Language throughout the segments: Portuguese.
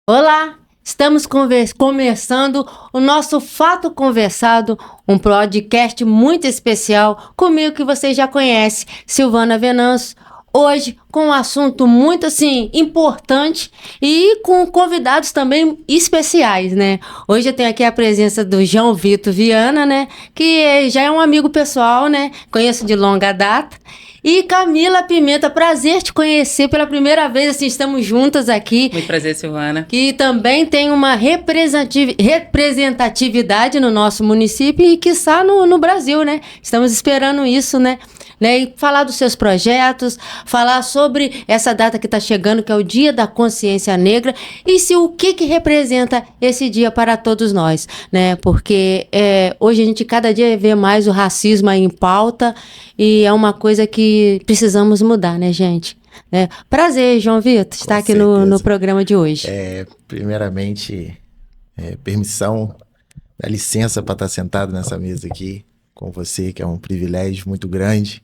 Olá, estamos começando o nosso Fato Conversado, um podcast muito especial comigo que você já conhece, Silvana Venâncio. Hoje com um assunto muito importante e com convidados também especiais, né? Hoje eu tenho aqui a presença do João Vitor Viana, né? Que já é um amigo pessoal, né? Conheço de longa data. E Camila Pimenta, prazer te conhecer pela primeira vez, estamos juntas aqui. Muito prazer, Silvana. Que também tem uma representatividade no nosso município e, quiçá, no Brasil, né? Estamos esperando isso, né? E falar dos seus projetos, falar sobre essa data que está chegando, que é o Dia da Consciência Negra, e o que representa esse dia para todos nós, né? Porque hoje a gente cada dia vê mais o racismo aí em pauta e é uma coisa que precisamos mudar, né, gente? Prazer, João Vitor, estar aqui no programa de hoje. Primeiramente, permissão, dá licença para estar sentado nessa mesa aqui com você, que é um privilégio muito grande.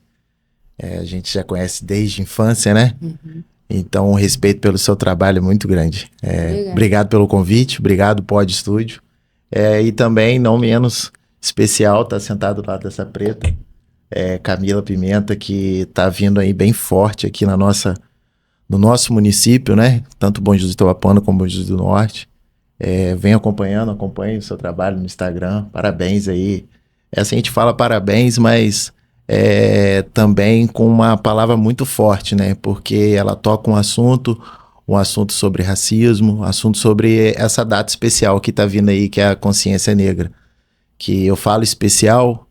A gente já conhece desde a infância, né? Uhum. Então, o respeito pelo seu trabalho é muito grande. Obrigado pelo convite, obrigado, Pod Estúdio. E também, não menos especial, tá sentado lá dessa preta, Camila Pimenta, que tá vindo aí bem forte aqui no nosso município, né? Tanto Bom Jesus do Itabapoana como Bom Jesus do Norte. Vem acompanhe o seu trabalho no Instagram. Parabéns aí. A gente fala parabéns, mas também com uma palavra muito forte, né? Porque ela toca um assunto sobre racismo, um assunto sobre essa data especial que tá vindo aí, que é a Consciência Negra. Que eu falo especial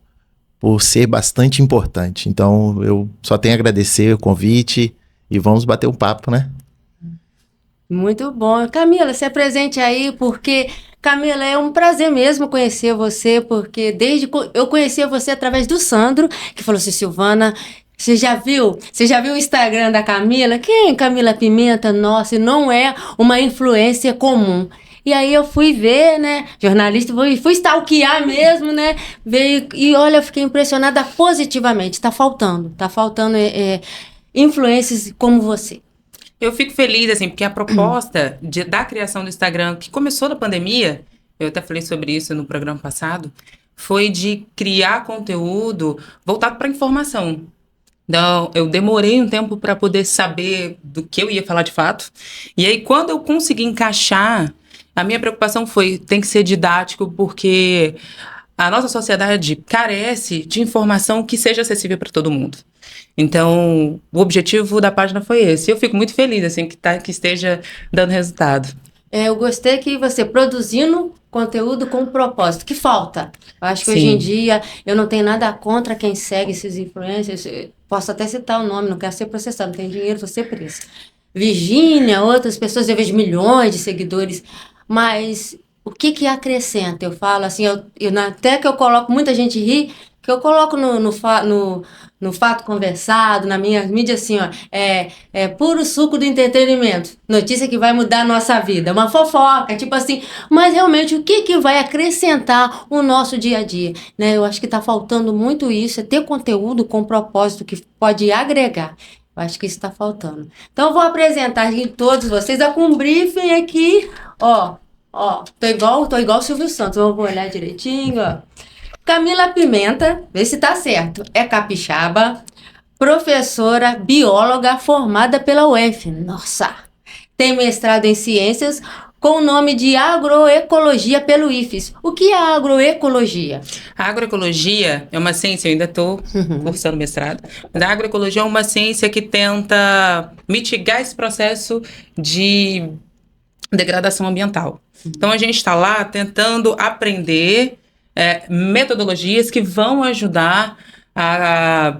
por ser bastante importante. Então, eu só tenho a agradecer o convite e vamos bater um papo, né? Muito bom. Camila, se apresente aí, porque, Camila, é um prazer mesmo conhecer você, porque eu conheci você através do Sandro, que falou assim, Silvana, você já viu o Instagram da Camila? Quem é Camila Pimenta? Nossa, não é uma influência comum. E aí eu fui ver, né, jornalista, fui stalkear mesmo, né, veio, e olha, eu fiquei impressionada positivamente. Tá faltando influências como você. Eu fico feliz, porque a proposta da criação do Instagram, que começou na pandemia, eu até falei sobre isso no programa passado, foi de criar conteúdo voltado para informação. Então, eu demorei um tempo para poder saber do que eu ia falar de fato. E aí, quando eu consegui encaixar, a minha preocupação tem que ser didático, porque a nossa sociedade carece de informação que seja acessível para todo mundo. Então, o objetivo da página foi esse. Eu fico muito feliz, que esteja dando resultado. Eu gostei que você produzindo conteúdo com propósito, que falta. Eu acho que hoje em dia, eu não tenho nada contra quem segue esses influencers. Posso até citar o nome, não quero ser processado, não tenho dinheiro, vou ser presa. Virgínia, outras pessoas, eu vejo milhões de seguidores, mas o que acrescenta? Eu falo assim, até que eu coloco, muita gente ri, que eu coloco no Fato Conversado, na minha mídia, assim, ó, puro suco do entretenimento. Notícia que vai mudar a nossa vida. Uma fofoca, tipo assim. Mas, realmente, o que vai acrescentar o nosso dia a dia? Né? Eu acho que está faltando muito isso, ter conteúdo com propósito que pode agregar. Eu acho que isso está faltando. Então, eu vou apresentar aqui todos vocês com um briefing aqui. Tô igual o Silvio Santos. Vamos olhar direitinho, ó. Camila Pimenta, vê se tá certo, é capixaba, professora, bióloga formada pela UF. Nossa! Tem mestrado em ciências com o nome de agroecologia pelo IFES. O que é agroecologia? A agroecologia é uma ciência, eu ainda estou cursando mestrado, mas a agroecologia é uma ciência que tenta mitigar esse processo de degradação ambiental. Então, a gente está lá tentando aprender metodologias que vão ajudar a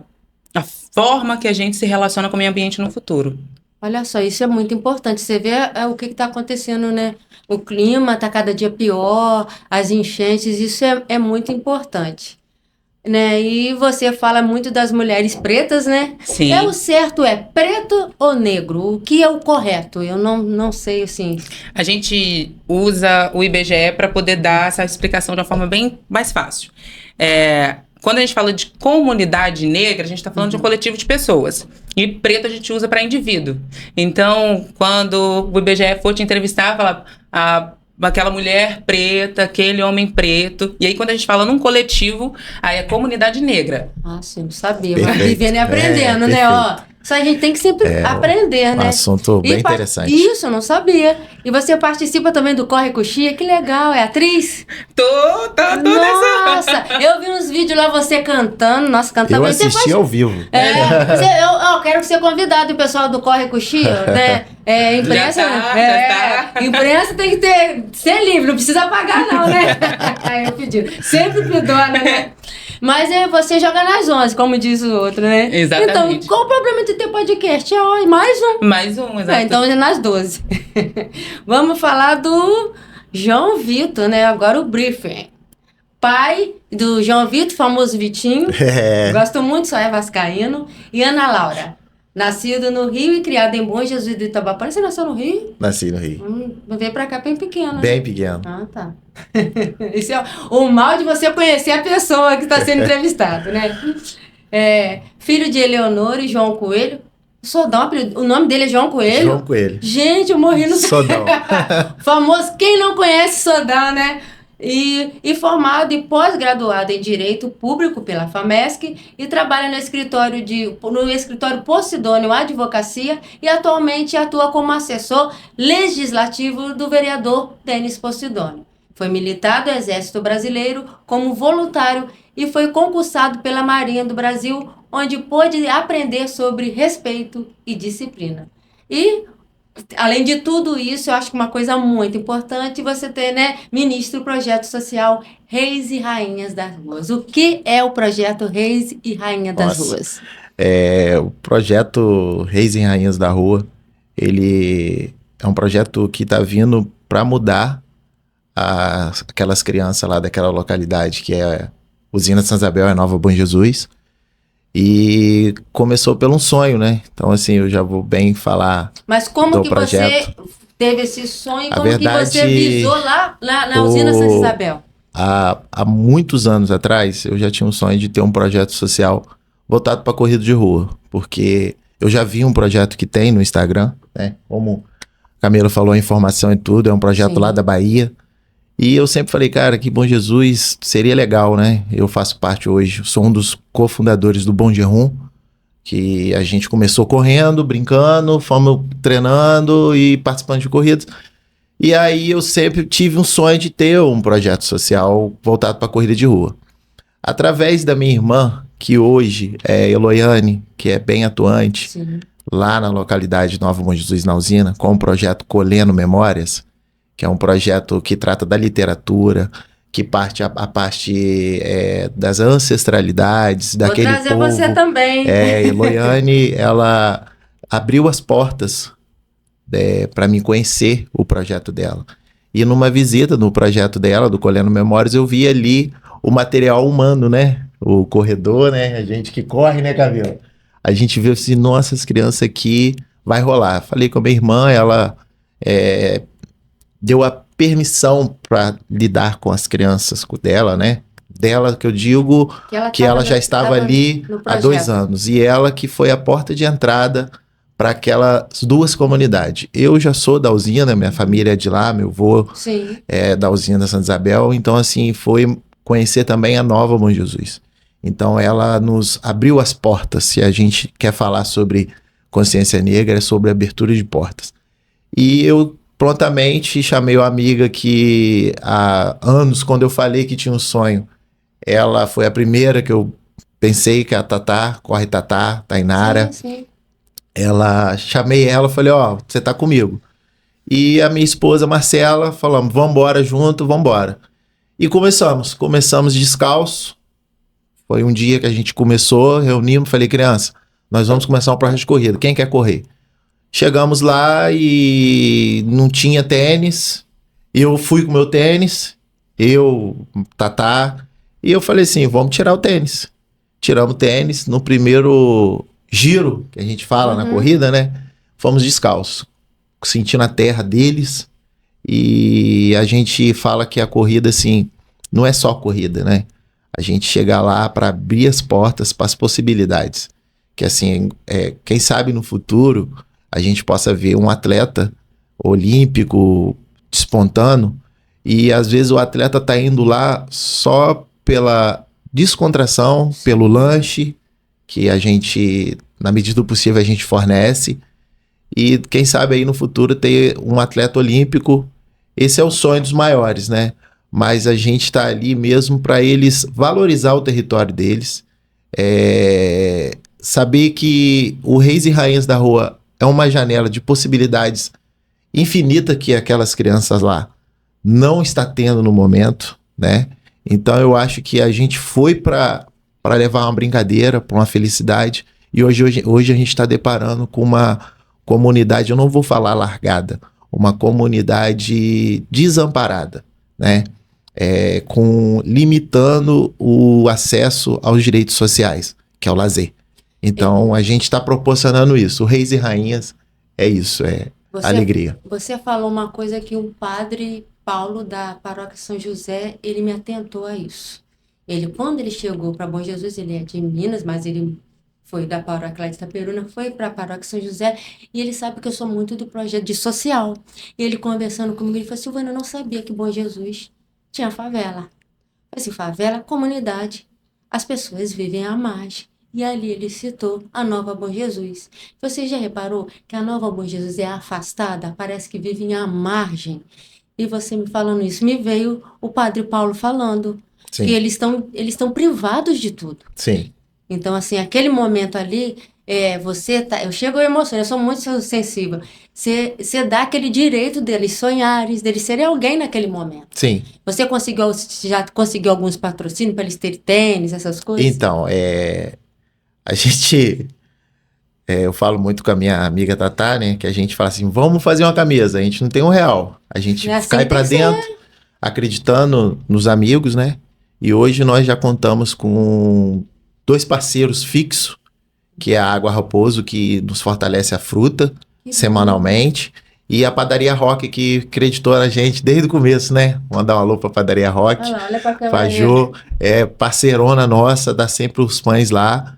forma que a gente se relaciona com o meio ambiente no futuro. Olha só, isso é muito importante. Você vê o que está acontecendo, né? O clima está cada dia pior, as enchentes, isso é muito importante. Né? E você fala muito das mulheres pretas, né? Sim. O certo é preto ou negro? O que é o correto? Eu não sei, assim. A gente usa o IBGE para poder dar essa explicação de uma forma bem mais fácil. Quando a gente fala de comunidade negra, a gente está falando de um coletivo de pessoas. E preto a gente usa para indivíduo. Então, quando o IBGE for te entrevistar, fala aquela mulher preta, aquele homem preto. E aí, quando a gente fala num coletivo, aí é comunidade negra. Ah, sim, não sabia. Perfeito. Mas vivendo e aprendendo, né? Ó, isso a gente tem que sempre aprender, né? Um assunto bem interessante. Isso, eu não sabia. E você participa também do Corre Coxia, que legal, é atriz? Tô nessa. Nossa, eu vi uns vídeos lá você cantando, nossa, cantando. Eu assisti ao vivo. Eu quero ser convidado, o pessoal do Corre Coxia, né? Imprensa, já tá. Imprensa tem que ser livre, não precisa pagar não, né? Aí eu pedi, sempre pedona, né? Mas você joga nas 11, como diz o outro, né? Exatamente. Então, qual o problema de ter podcast? Mais um. Mais um, exatamente. Então é nas 12. Vamos falar do João Vitor, né? Agora o briefing. Pai do João Vitor, famoso Vitinho. Gosto muito, só é vascaíno. E Ana Laura. Nascido no Rio e criado em Bom Jesus de Itabapana. Você nasceu no Rio? Nasci no Rio. Veio pra cá bem pequeno. Bem pequeno. Ah, tá. Isso é o mal de você conhecer a pessoa que está sendo entrevistada, né? Filho de Eleonora e João Coelho. Sodão, o nome dele é João Coelho? João Coelho. Gente, eu morri no... Sodão. Famoso, quem não conhece Sodão, né? E formado e pós-graduado em Direito Público pela FAMESC e trabalha no escritório Posidônio Advocacia e atualmente atua como assessor legislativo do vereador Denis Posidônio. Foi militar do Exército Brasileiro como voluntário e foi concursado pela Marinha do Brasil, onde pôde aprender sobre respeito e disciplina. E além de tudo isso, eu acho que uma coisa muito importante você ter, né, ministro do projeto social Reis e Rainhas das Ruas. O que é o projeto Reis e Rainha das Ruas? O projeto Reis e Rainhas da Rua, ele é um projeto que está vindo para mudar aquelas crianças lá daquela localidade que é Usina Santa Isabel, é Nova Bom Jesus. E começou pelo um sonho, né? Então, assim, eu já vou bem falar. Mas como que projeto. Você teve esse sonho? Como que você visou lá na Usina Santa Isabel? Há muitos anos atrás, eu já tinha um sonho de ter um projeto social voltado para corrida de rua. Porque eu já vi um projeto que tem no Instagram, né? Como a Camila falou, a informação e tudo, é um projeto Sim. lá da Bahia. E eu sempre falei, cara, que Bom Jesus seria legal, né? Eu faço parte hoje, sou um dos cofundadores do Bom Gerum, que a gente começou correndo, brincando, fomos treinando e participando de corridas. E aí eu sempre tive um sonho de ter um projeto social voltado para corrida de rua. Através da minha irmã, que hoje é Eloiane, que é bem atuante, Sim. lá na localidade de Nova Bom Jesus, na usina, com o projeto Colhendo Memórias, que é um projeto que trata da literatura, que parte a parte das ancestralidades, daquele povo. Vou trazer você também. Eloiane, ela abriu as portas para mim conhecer o projeto dela. E numa visita no projeto dela, do Colhendo Memórias, eu vi ali o material humano, né? O corredor, né? A gente que corre, né, Camila? A gente viu assim, nossa, as crianças aqui vai rolar. Falei com a minha irmã, ela deu a permissão para lidar com as crianças dela, né? Dela, que eu digo que ela já estava ali há 2 anos. E ela que foi a porta de entrada para aquelas 2 comunidades. Eu já sou da usina, minha família é de lá, meu avô é da usina Santa Isabel. Então, assim, foi conhecer também a Nova Bom Jesus. Então, ela nos abriu as portas. Se a gente quer falar sobre consciência negra, é sobre abertura de portas. E eu prontamente chamei uma amiga que há anos, quando eu falei que tinha um sonho, ela foi a primeira que eu pensei, que é a Tatá, Corre Tatá, Tainara. Sim. Chamei ela, falei, você tá comigo. E a minha esposa, Marcela, falamos, vambora junto, vambora. E começamos descalço. Foi um dia que a gente começou, reunimos, falei, criança, nós vamos começar um projeto de corrida, quem quer correr? Chegamos lá e não tinha tênis, eu fui com o meu tênis, Tatá, e eu falei assim, vamos tirar o tênis. Tiramos o tênis, no primeiro giro, que a gente fala na corrida, né? Fomos descalços, sentindo a terra deles, e a gente fala que a corrida, assim, não é só corrida, né? A gente chega lá para abrir as portas para as possibilidades. que assim, quem sabe no futuro a gente possa ver um atleta olímpico despontando, e às vezes o atleta tá indo lá só pela descontração, pelo lanche, que a gente, na medida do possível, a gente fornece. E quem sabe aí no futuro ter um atleta olímpico, esse é o sonho dos maiores, né? Mas a gente está ali mesmo para eles valorizar o território deles, saber que o Reis e Rainhas da Rua é uma janela de possibilidades infinita que aquelas crianças lá não está tendo no momento, né? Então eu acho que a gente foi para levar uma brincadeira, para uma felicidade, e hoje a gente está deparando com uma comunidade, eu não vou falar largada, uma comunidade desamparada, né? Limitando o acesso aos direitos sociais, que é o lazer. Então a gente está proporcionando isso. O Reis e Rainhas é isso, alegria. Você falou uma coisa que o padre Paulo da paróquia São José, ele me atentou a isso. Quando ele chegou para Bom Jesus, ele é de Minas, mas ele foi da paróquia lá de Itaperuna, foi para a paróquia São José, e ele sabe que eu sou muito do projeto de social. E ele conversando comigo, ele falou: Silvana, eu não sabia que Bom Jesus tinha favela. Eu falei assim, favela, comunidade, as pessoas vivem à margem. E ali ele citou a Nova Bom Jesus. Você já reparou que a Nova Bom Jesus é afastada? Parece que vive à margem. E você me falando isso, me veio o padre Paulo falando. Sim. Que eles estão privados de tudo. Sim. Então, assim, aquele momento ali, eu chego a emocionar, eu sou muito sensível. Você dá aquele direito deles sonharem, deles serem alguém naquele momento. Sim. Você já conseguiu alguns patrocínios para eles terem tênis, essas coisas? Então, a gente... eu falo muito com a minha amiga Tatá, né? Que a gente fala assim, vamos fazer uma camisa. A gente não tem R$1. A gente assim cai para dentro, acreditando nos amigos, né? E hoje nós já contamos com 2 parceiros fixos, que é a Água Raposo, que nos fortalece a fruta semanalmente, e a Padaria Rock, que acreditou na gente desde o começo, né? Mandar um alô pra Padaria Rock. Olha pra câmera. Fajô, parceirona nossa, dá sempre os pães lá.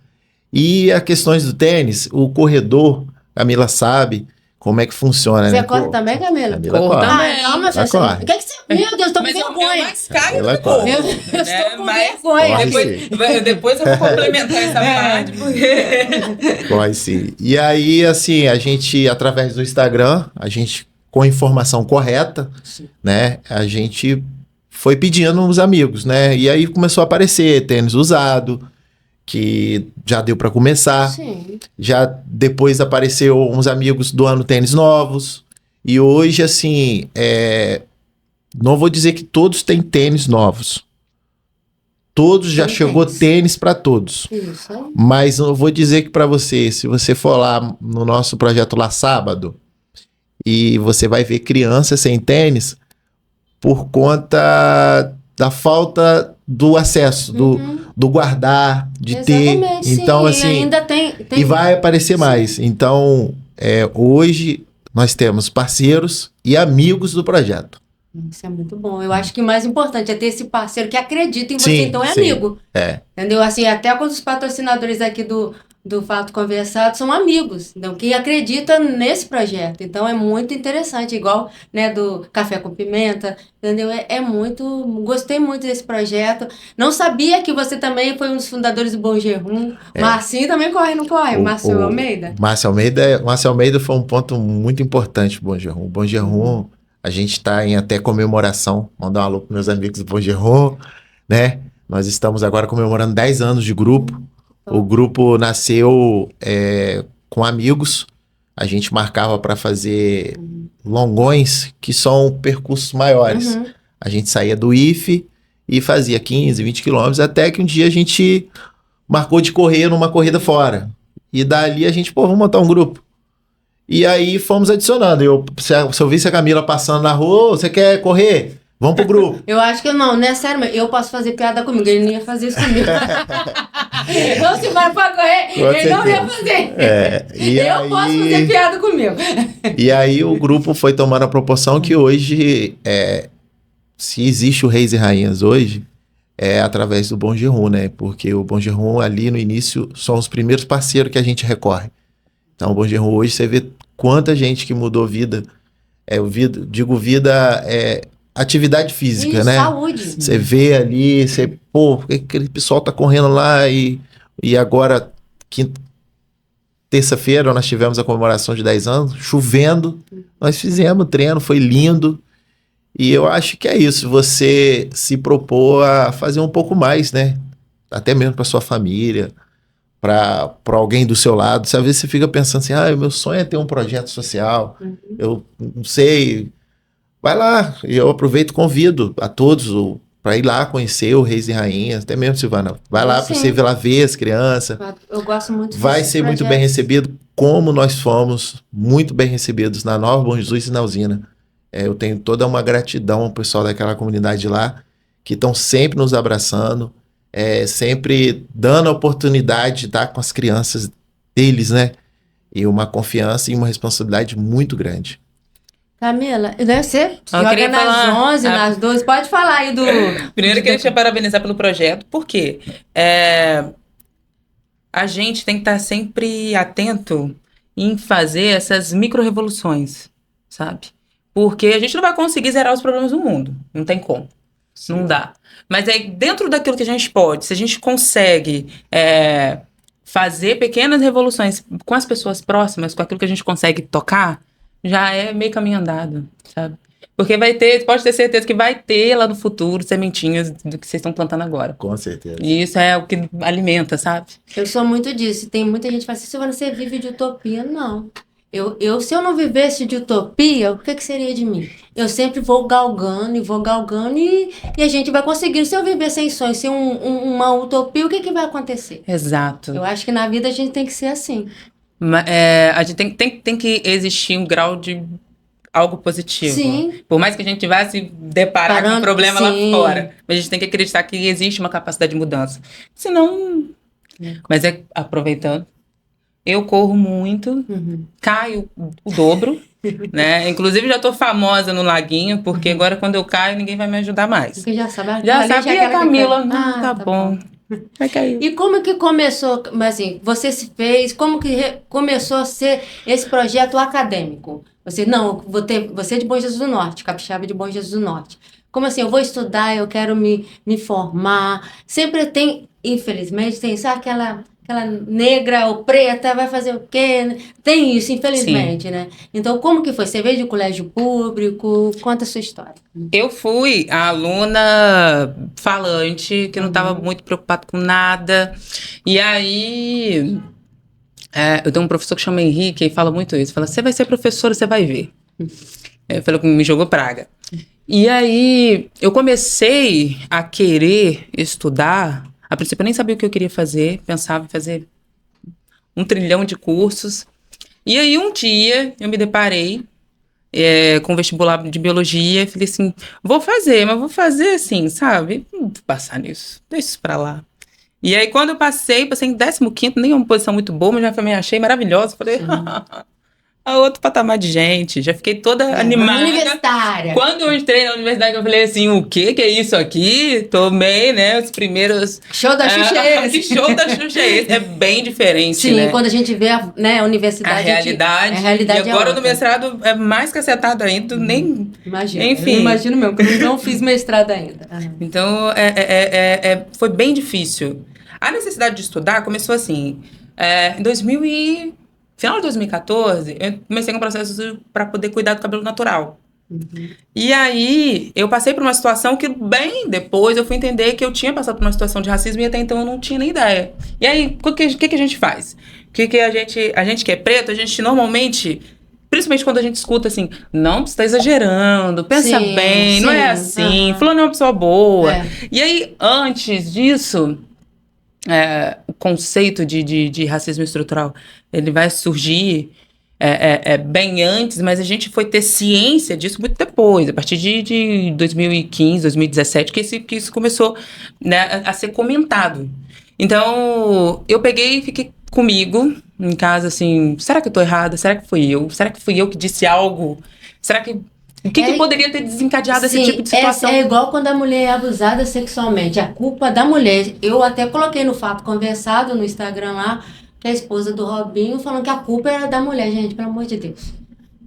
E as questões do tênis, o corredor, Camila sabe como é que funciona, você né? corre também, Camila? Camila corre. Não, mas você... O que você... Meu Deus, tô com vergonha. É mais caro Ela que corre. Eu estou com vergonha. Depois eu vou complementar essa parte, porque... Corre sim. E aí, assim, a gente, através do Instagram, com a informação correta, né? A gente foi pedindo uns amigos, né? E aí começou a aparecer tênis usado, que já deu para começar. Sim. Já depois apareceu uns amigos doando tênis novos. E hoje, assim, não vou dizer que todos têm tênis novos. Todos já chegou tênis para todos. Isso aí. Mas eu vou dizer que para você, se você for lá no nosso projeto lá sábado, e você vai ver crianças sem tênis por conta da falta do acesso, do guardar, de exatamente, ter. Então, sim, assim, e ainda tem... E vai aparecer mais. Então, hoje nós temos parceiros e amigos do projeto. Isso é muito bom. Eu acho que o mais importante é ter esse parceiro que acredita em você, Sim, então é sim. amigo. É. Entendeu? Assim, até quando os patrocinadores aqui do Fato Conversado são amigos, então, que acreditam nesse projeto. Então é muito interessante, igual, né, do Café com Pimenta, entendeu? Gostei muito desse projeto. Não sabia que você também foi um dos fundadores do Bom Gerum. Marcinho também corre, não corre? Márcio Almeida? Márcio Almeida foi um ponto muito importante do Bom Gerum. O Bom Gerum, a gente está em até comemoração, mandar um alô para meus amigos do Bom Gerum, né? Nós estamos agora comemorando 10 anos de grupo. O grupo nasceu com amigos. A gente marcava para fazer longões, que são percursos maiores. A gente saía do IFE e fazia 15, 20 quilômetros, até que um dia a gente marcou de correr numa corrida fora. E dali a gente, vamos montar um grupo. E aí fomos adicionando. Se eu visse a Camila passando na rua, você quer correr? Vamos pro grupo. Eu acho que não é sério, eu posso fazer piada comigo, ele não ia fazer isso comigo. Então, se vai pra correr, ele não ia fazer. Eu posso fazer piada comigo. E aí o grupo foi tomando a proporção que hoje, se existe o Reis e Rainhas hoje, é através do Bom Jejum, né? Porque o Bom Jejum ali no início são os primeiros parceiros que a gente recorre. Então o Bom Jejum hoje você vê quanta gente que mudou vida. Vida é atividade física, né? Saúde. Você vê ali, por que aquele pessoal tá correndo lá e agora, terça-feira, nós tivemos a comemoração de 10 anos, chovendo, nós fizemos o treino, foi lindo. E eu acho que é isso, você se propor a fazer um pouco mais, né? Até mesmo para sua família, para alguém do seu lado. Às vezes você fica pensando assim, meu sonho é ter um projeto social, eu não sei. Vai lá, e eu aproveito e convido a todos para ir lá conhecer o Reis e Rainhas, até mesmo, Silvana. Vai lá para você ir lá ver as crianças. Eu gosto muito vai ser muito bem recebido, como nós fomos muito bem recebidos na Nova Bom Jesus e na Usina. Eu tenho toda uma gratidão ao pessoal daquela comunidade lá, que estão sempre nos abraçando, sempre dando a oportunidade de estar com as crianças deles, né? E uma confiança e uma responsabilidade muito grande. Camila, você joga nas 11, nas 12, pode falar aí do... Primeiro eu queria te parabenizar pelo projeto, porque a gente tem que estar sempre atento em fazer essas micro-revoluções, sabe? Porque a gente não vai conseguir zerar os problemas do mundo, não tem como, Sim. Não dá. Mas dentro daquilo que a gente pode, se a gente consegue fazer pequenas revoluções com as pessoas próximas, com aquilo que a gente consegue tocar, já é meio caminho andado, sabe? Porque pode ter certeza que vai ter lá no futuro sementinhas do que vocês estão plantando agora. Com certeza. E isso é o que alimenta, sabe? Eu sou muito disso. Tem muita gente que fala assim, Silvana, você vive de utopia? Não. Se eu não vivesse de utopia, o que seria de mim? Eu sempre vou galgando e a gente vai conseguir. Se eu viver sem sonho, sem uma utopia, o que vai acontecer? Exato. Eu acho que na vida a gente tem que ser assim. A gente tem que existir um grau de algo positivo. Sim. Por mais que a gente vá se deparar com um problema lá fora. Mas a gente tem que acreditar que existe uma capacidade de mudança. Senão... Mas aproveitando, eu corro muito, caio o dobro, né? Inclusive já tô famosa no laguinho, porque agora quando eu caio, ninguém vai me ajudar mais. Porque já sabe. Já sabia a Camila. Tá bom. Vai cair. E como que começou, assim, você se fez, como que começou a ser esse projeto acadêmico? Você é de Bom Jesus do Norte, capixaba de Bom Jesus do Norte. Como assim, eu vou estudar, eu quero me formar. Sempre tem, infelizmente, sabe, aquela negra ou preta, vai fazer o quê? Tem isso, infelizmente, Sim. né? Então, como que foi? Você veio de colégio público? Conta a sua história. Eu fui a aluna falante, que não estava muito preocupada com nada. E aí, eu tenho um professor que chama Henrique, e fala muito isso. Fala, você vai ser professora, você vai ver. Ele falou que me jogou praga. E aí, eu comecei a querer estudar. A princípio eu nem sabia o que eu queria fazer, pensava em fazer 1 trilhão de cursos. E aí um dia eu me deparei com o vestibular de biologia e falei assim, vou fazer assim, sabe? Não vou passar nisso, deixa isso pra lá. E aí quando eu passei em 15º, nem uma posição muito boa, mas já me achei maravilhosa. Falei, outro patamar de gente, já fiquei toda animada. Universitária. Quando eu entrei na universidade, eu falei assim, o que é isso aqui? Tomei, né, os primeiros... Show da Xuxa é esse? Que show da Xuxa é esse? É bem diferente, Sim, né? Quando a gente vê a universidade... A realidade. E agora no mestrado é mais cacetado ainda, nem... Imagina, enfim. Eu imagino mesmo, porque eu não fiz mestrado ainda. Então, foi bem difícil. A necessidade de estudar começou assim, em final de 2014, eu comecei com um processo para poder cuidar do cabelo natural. E aí, eu passei por uma situação que, bem depois, eu fui entender que eu tinha passado por uma situação de racismo e até então eu não tinha nem ideia. E aí, o que a gente faz? A gente que é preto, a gente normalmente, principalmente quando a gente escuta assim, não, você está exagerando, pensa bem, não é assim, fulano é uma pessoa boa. E aí, antes disso... o conceito de racismo estrutural, ele vai surgir bem antes, mas a gente foi ter ciência disso muito depois, a partir de 2015, 2017, que isso começou, né, a ser comentado. Então, eu peguei e fiquei comigo em casa, assim, será que eu tô errada? Será que fui eu? Será que fui eu que disse algo? Será que O que poderia ter desencadeado esse tipo de situação? É igual quando a mulher é abusada sexualmente. A culpa da mulher. Eu até coloquei no Fato Conversado, no Instagram lá, que a esposa do Robinho falando que a culpa era da mulher, gente, pelo amor de Deus.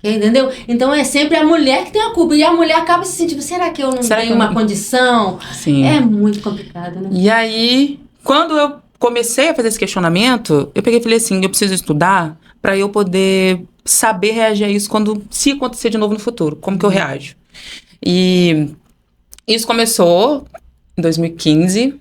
Entendeu? Então é sempre a mulher que tem a culpa. E a mulher acaba se sentindo, será que eu não tenho uma condição? Sim. É muito complicado, né? E aí, quando eu comecei a fazer esse questionamento, eu peguei e falei assim, eu preciso estudar para eu poder saber reagir a isso se acontecer de novo no futuro. Como que eu reajo? E isso começou em 2015.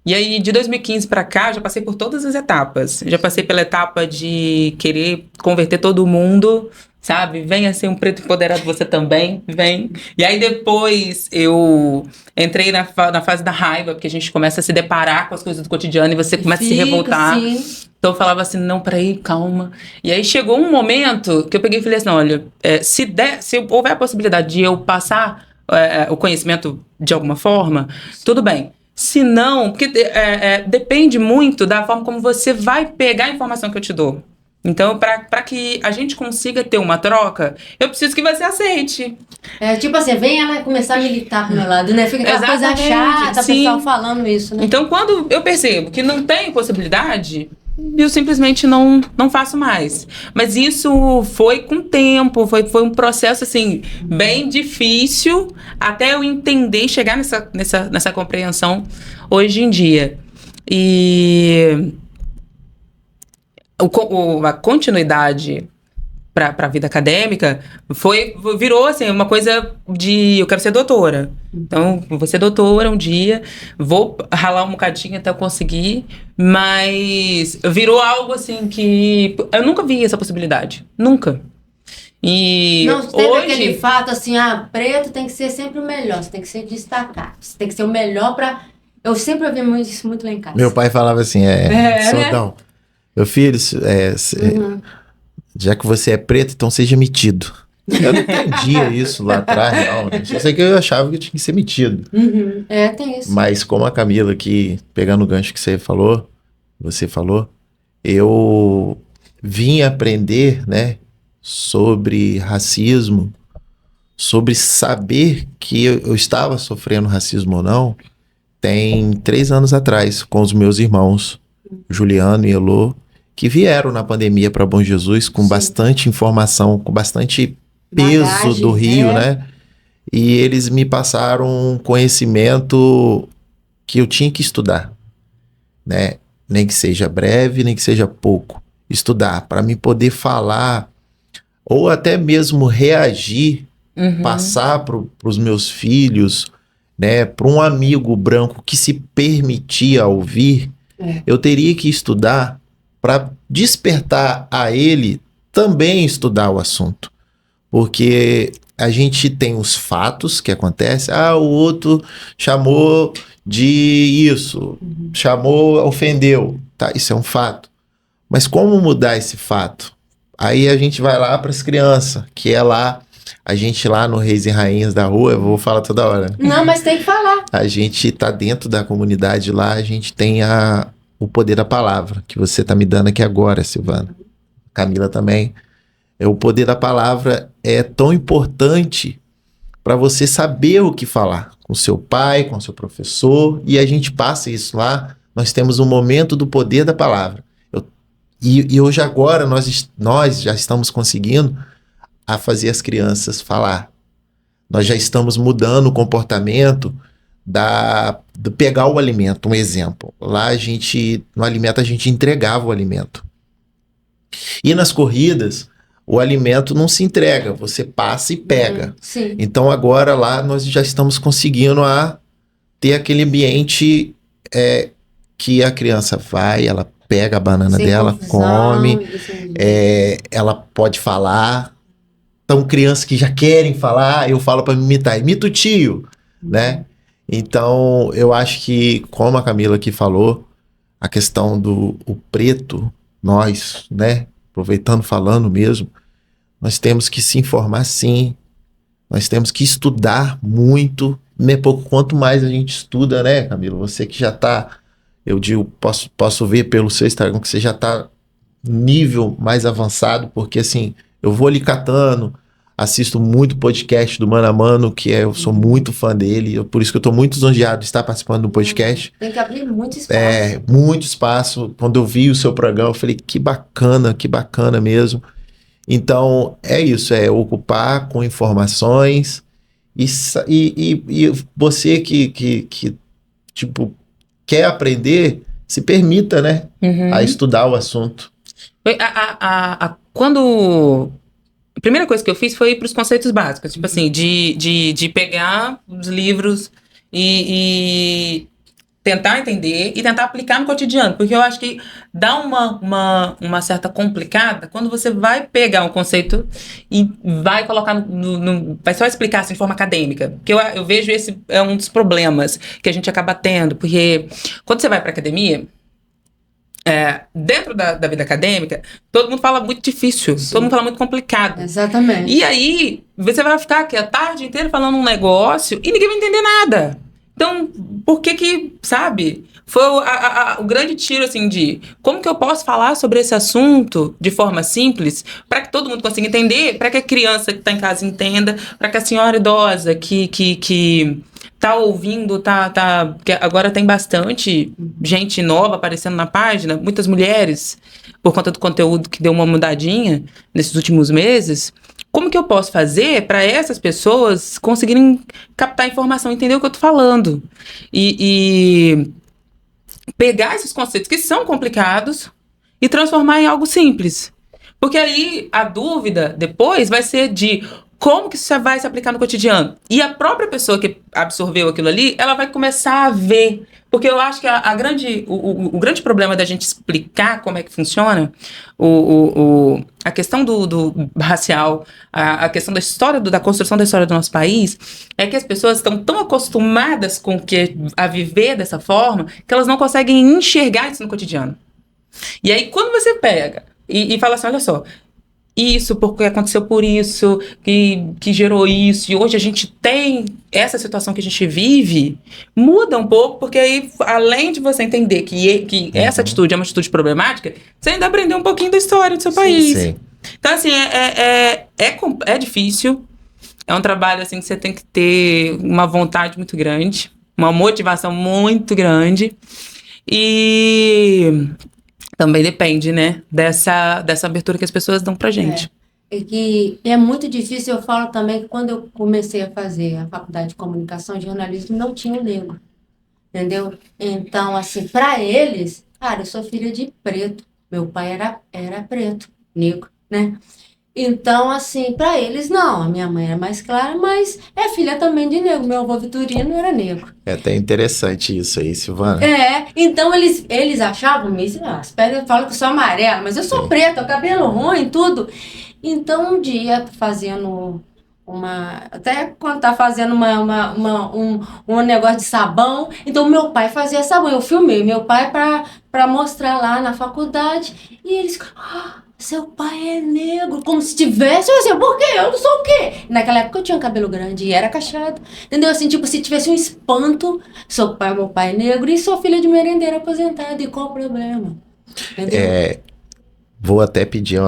E aí, de 2015 para cá, eu já passei por todas as etapas. Já passei pela etapa de querer converter todo mundo, sabe? Venha ser um preto empoderado, você também, vem. E aí, depois, eu entrei na fase da raiva, porque a gente começa a se deparar com as coisas do cotidiano e você começa a se revoltar. Sim. Então, eu falava assim, não, peraí, calma. E aí, chegou um momento que eu peguei e falei assim, olha, se houver a possibilidade de eu passar o conhecimento de alguma forma, tudo bem. Se não, porque depende muito da forma como você vai pegar a informação que eu te dou. Então, para que a gente consiga ter uma troca, eu preciso que você aceite. Tipo assim, vem ela começar a militar pro meu lado, né? Fica aquela coisa chata, o pessoal falando isso, né? Então, quando eu percebo que não tem possibilidade, eu simplesmente não faço mais. Mas isso foi com o tempo, foi um processo, assim, bem difícil até eu entender e chegar nessa compreensão hoje em dia. E a continuidade para a vida acadêmica virou assim uma coisa de eu quero ser doutora. Então, vou ser doutora um dia, vou ralar um bocadinho até eu conseguir, mas virou algo assim que eu nunca vi essa possibilidade. Nunca. E não, teve hoje aquele fato assim, preto tem que ser sempre o melhor, você tem que ser destacado, você tem que ser o melhor para... Eu sempre ouvi isso muito lá em casa. Meu pai falava assim, Sodão, né? Meu filho, já que você é preto, então seja metido. Eu não entendia isso lá atrás, não. Só sei que eu achava que tinha que ser metido. Tem isso. Mas como a Camila aqui, pegando o gancho que você falou, eu vim aprender, né, sobre racismo, sobre saber que eu estava sofrendo racismo ou não, tem 3 anos atrás, com os meus irmãos, Juliano e Elô, que vieram na pandemia para Bom Jesus com bastante informação, com bastante peso bagagem, do Rio, né? E eles me passaram um conhecimento que eu tinha que estudar, né? Nem que seja breve, nem que seja pouco. Estudar, para me poder falar, ou até mesmo reagir, passar para os meus filhos, né? Para um amigo branco que se permitia ouvir, eu teria que estudar para despertar a ele também estudar o assunto. Porque a gente tem os fatos que acontecem, o outro chamou de isso, ofendeu, tá? Isso é um fato. Mas como mudar esse fato? Aí a gente vai lá para as crianças, que é lá, a gente lá no Reis e Rainhas da Rua, eu vou falar toda hora. Não, mas tem que falar. A gente tá dentro da comunidade lá, a gente tem o poder da palavra, que você tá me dando aqui agora, Silvana. Camila também. O poder da palavra é tão importante para você saber o que falar com seu pai, com seu professor, e a gente passa isso lá. Nós temos um momento do poder da palavra. E hoje agora nós já estamos conseguindo a fazer as crianças falar. Nós já estamos mudando o comportamento do pegar o alimento, um exemplo. Lá no alimento a gente entregava o alimento. E nas corridas, o alimento não se entrega, você passa e pega. Sim. Então agora lá nós já estamos conseguindo ter aquele ambiente que a criança vai, ela pega a banana dela, come, ela pode falar. Então crianças que já querem falar, eu falo para me imitar, imita o tio, né? Então, eu acho que, como a Camila aqui falou, a questão do preto, nós, né, aproveitando, falando mesmo, nós temos que se informar sim, nós temos que estudar muito, né, pouco, quanto mais a gente estuda, né, Camila, você que já está, eu digo, posso ver pelo seu Instagram que você já está nível mais avançado, porque assim, eu vou ali catando assisto muito podcast do Mano a Mano, eu sou muito fã dele, por isso que eu tô muito lisonjeado de estar participando do podcast. Tem que abrir muito espaço. Muito espaço. Quando eu vi o seu programa, eu falei, que bacana mesmo. Então, é isso, é ocupar com informações e você que tipo, quer aprender, se permita, né, a estudar o assunto. Quando... A primeira coisa que eu fiz foi ir para os conceitos básicos, tipo assim, de pegar os livros e tentar entender e tentar aplicar no cotidiano, porque eu acho que dá uma certa complicada quando você vai pegar um conceito e vai colocar vai só explicar assim, de forma acadêmica, porque eu vejo esse é um dos problemas que a gente acaba tendo, porque quando você vai para academia, dentro da vida acadêmica, todo mundo fala muito difícil, todo mundo fala muito complicado. Exatamente. E aí, você vai ficar aqui a tarde inteira falando um negócio e ninguém vai entender nada. Então, por que, sabe? Foi o grande tiro, assim, de como que eu posso falar sobre esse assunto de forma simples para que todo mundo consiga entender, para que a criança que está em casa entenda, para que a senhora idosa que tá ouvindo, que agora tem bastante gente nova aparecendo na página, muitas mulheres, por conta do conteúdo que deu uma mudadinha nesses últimos meses. Como que eu posso fazer para essas pessoas conseguirem captar informação, entender o que eu tô falando? E pegar esses conceitos que são complicados e transformar em algo simples. Porque aí a dúvida depois vai ser de como que isso vai se aplicar no cotidiano. E a própria pessoa que absorveu aquilo ali, ela vai começar a ver. Porque eu acho que o grande problema da gente explicar como é que funciona a questão do racial, a questão da história, da construção da história do nosso país, é que as pessoas estão tão acostumadas a viver dessa forma, que elas não conseguem enxergar isso no cotidiano. E aí, quando você pega e fala assim, olha só, isso, porque aconteceu por isso, que gerou isso, e hoje a gente tem essa situação que a gente vive, muda um pouco, porque aí, além de você entender que essa atitude é uma atitude problemática, você ainda aprendeu um pouquinho da história do seu país. Sim. Então, assim, é difícil, é um trabalho, assim, que você tem que ter uma vontade muito grande, uma motivação muito grande, e também depende, né, dessa abertura que as pessoas dão pra gente. Que é muito difícil. Eu falo também que quando eu comecei a fazer a faculdade de comunicação e jornalismo, não tinha um negro, entendeu? Então, assim, para eles, cara, eu sou filha de preto, meu pai era preto, negro, né? Então, assim, para eles, não, a minha mãe era mais clara, mas é filha também de negro. Meu avô Vitorino era negro. É até interessante isso aí, Silvana. Então eles achavam mesmo, espera, fala que eu sou amarela, mas eu sou preta, cabelo ruim, tudo. Então, um dia, fazendo até quando tá fazendo um negócio de sabão, então meu pai fazia sabão, eu filmei meu pai para mostrar lá na faculdade, e eles... seu pai é negro, como se tivesse, eu assim, por quê? Eu não sou o quê? Naquela época eu tinha cabelo grande e era cacheado, entendeu? Assim, tipo, se tivesse um espanto, meu pai é negro e sou filha de merendeira aposentada, e qual o problema? Entendeu? Vou até pedir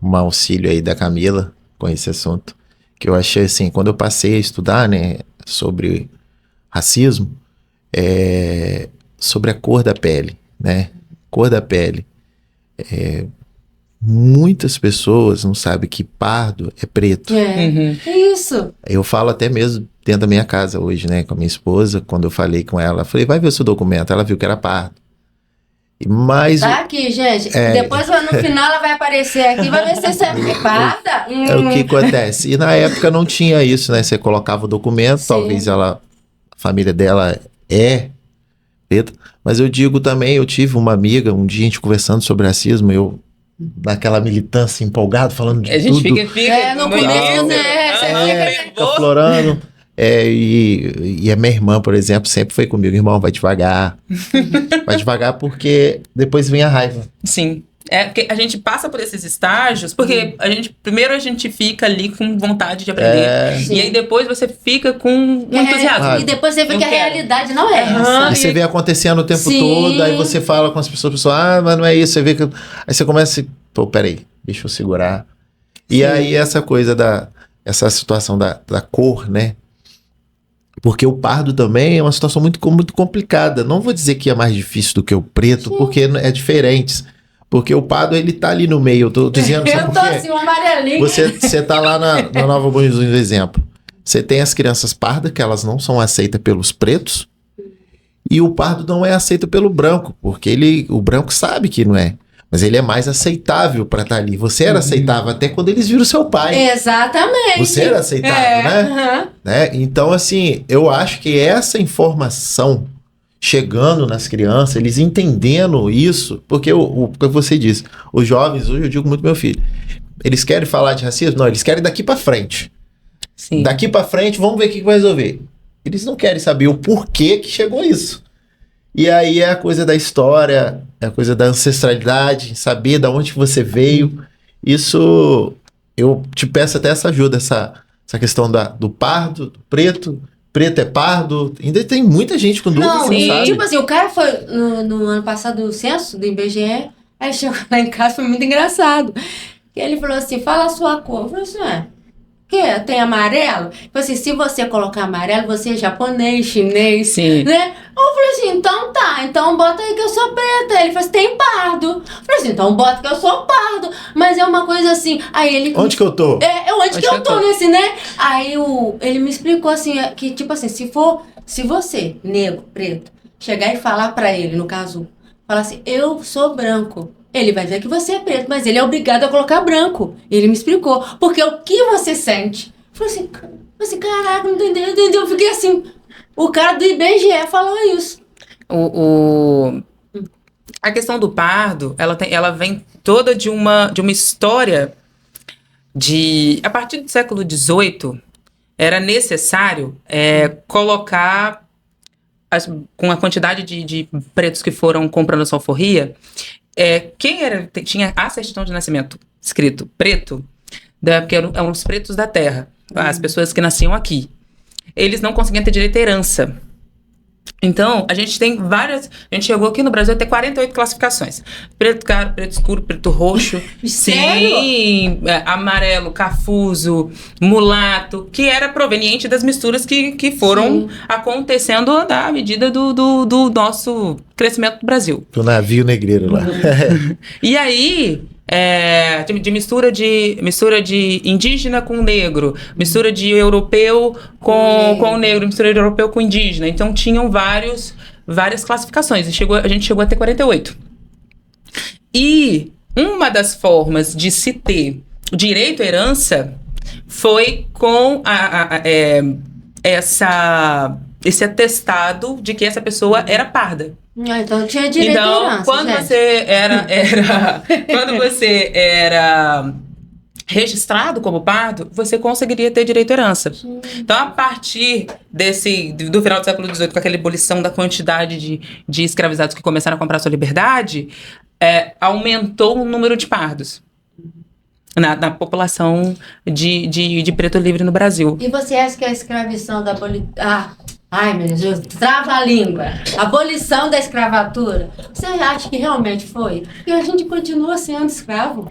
um auxílio aí da Camila com esse assunto, que eu achei assim, quando eu passei a estudar, né, sobre racismo, sobre a cor da pele, né, cor da pele, muitas pessoas não sabem que pardo é preto. É isso. Eu falo até mesmo dentro da minha casa hoje, né, com a minha esposa, quando eu falei com ela, falei, vai ver o seu documento. Ela viu que era pardo. Mas tá aqui, gente. Depois no final ela vai aparecer aqui, vai ver se você é parda. É o que acontece. E na época não tinha isso, né? Você colocava o documento, talvez a família dela é preta. Mas eu digo também, eu tive uma amiga, um dia a gente conversando sobre racismo, eu naquela militância empolgado, falando de tudo. A gente fica no começo, né? Você fica florando. E a minha irmã, por exemplo, sempre foi comigo, irmão, vai devagar. Vai devagar porque depois vem a raiva. Sim. Porque a gente passa por esses estágios, porque primeiro a gente fica ali com vontade de aprender. E aí depois você fica com entusiasmo. E depois você vê que a realidade não é essa. E você vê acontecendo o tempo todo, aí você fala com as pessoas, mas não é isso, você vê que... Aí você começa, peraí, deixa eu segurar. E aí essa coisa essa situação da cor, né? Porque o pardo também é uma situação muito complicada. Não vou dizer que é mais difícil do que o preto, porque é diferente. Porque o pardo, ele tá ali no meio. Eu tô dizendo, sabe por quê? assim, um amarelinho. Você tá lá na Nova Bom Jesus, exemplo. Você tem as crianças pardas, que elas não são aceitas pelos pretos, e o pardo não é aceito pelo branco, porque o branco sabe que não é. Mas ele é mais aceitável para estar ali. Você era aceitável até quando eles viram seu pai. Exatamente. Você era aceitável, né? Então, assim, eu acho que essa informação chegando nas crianças, eles entendendo isso, porque o que você disse, os jovens, hoje eu digo muito pro meu filho, eles querem falar de racismo? Não, eles querem daqui para frente. Sim. Daqui para frente, vamos ver o que vai resolver. Eles não querem saber o porquê que chegou isso. E aí é a coisa da história, é a coisa da ancestralidade, saber de onde que você veio. Isso, eu te peço até essa ajuda, essa questão do pardo, do preto. Preto é pardo. Ainda tem muita gente com dúvida, Não, que não sabe. tipo assim, o cara foi no ano passado no censo do IBGE, aí chegou lá em casa, foi muito engraçado. E ele falou assim, fala a sua cor. Eu falei assim, que tem amarelo? Tipo assim, se você colocar amarelo, você é japonês, chinês, Sim. né? Eu falei assim, então tá, então bota aí que eu sou preta. Ele falou assim, tem pardo. Eu falei assim, então bota que eu sou pardo. Mas é uma coisa assim, aí ele... Onde que eu tô? Onde que eu tô nesse, né? Aí ele me explicou assim, que tipo assim, se você, negro, preto, chegar e falar pra ele, no caso, falar assim, eu sou branco. Ele vai ver que você é preto, mas ele é obrigado a colocar branco. Ele me explicou. Porque o que você sente? Eu falei assim, caraca, não entendeu? Eu fiquei assim, o cara do IBGE falou isso. A questão do pardo, ela vem toda de uma história a partir do século XVIII, era necessário colocar, com a quantidade de pretos que foram comprando sua alforria, quem tinha a certidão de nascimento escrito preto, porque eram os pretos da terra, as pessoas que nasciam aqui. Eles não conseguiam ter direito à herança. Então, a gente tem várias... A gente chegou aqui no Brasil a ter 48 classificações. Preto claro, preto escuro, preto roxo. Sim, amarelo, cafuso, mulato, que era proveniente das misturas que foram acontecendo à medida do nosso crescimento do Brasil. Do navio negreiro lá. E aí... de mistura de indígena com negro, mistura de europeu com negro, mistura de europeu com indígena. Então tinham várias classificações. A gente chegou a ter 48. E uma das formas de se ter direito à herança foi com esse atestado de que essa pessoa era parda. Então tinha direito à herança, quando você era registrado como pardo, você conseguiria ter direito à herança. Sim. Então, a partir do final do século XVIII, com aquela ebulição da quantidade de escravizados que começaram a comprar sua liberdade, aumentou o número de pardos na população de preto livre no Brasil. E você acha que a escravização da ai, meu Deus, trava a língua. Abolição da escravatura. Você acha que realmente foi? Porque a gente continua sendo escravo.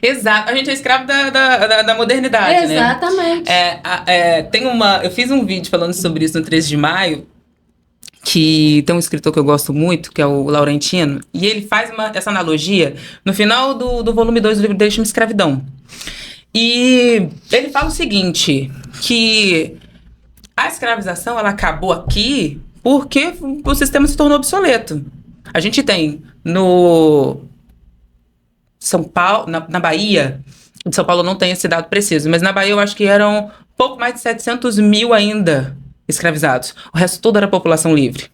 Exato. A gente é escravo da modernidade, exatamente. Né? Eu fiz um vídeo falando sobre isso no 13 de maio, que tem um escritor que eu gosto muito, que é o Laurentino, e ele faz essa analogia no final do volume 2 do livro dele, chama Escravidão. E ele fala o seguinte, que a escravização, ela acabou aqui porque o sistema se tornou obsoleto. A gente tem no São Paulo, na Bahia, de São Paulo não tem esse dado preciso, mas na Bahia eu acho que eram pouco mais de 700 mil ainda escravizados. O resto todo era população livre.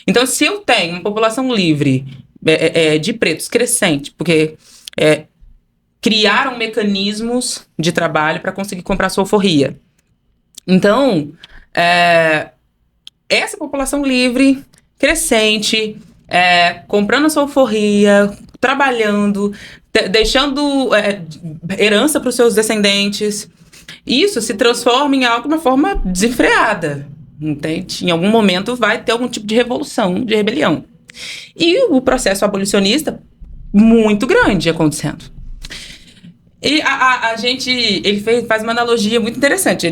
Então, se eu tenho uma população livre de pretos crescente, porque criaram mecanismos de trabalho para conseguir comprar sua alforria. Então, essa população livre, crescente, comprando sua alforria, trabalhando, deixando herança para os seus descendentes, isso se transforma em algo de uma forma desenfreada. Entende? Em algum momento vai ter algum tipo de revolução, de rebelião. E o processo abolicionista muito grande acontecendo. E a gente, faz uma analogia muito interessante.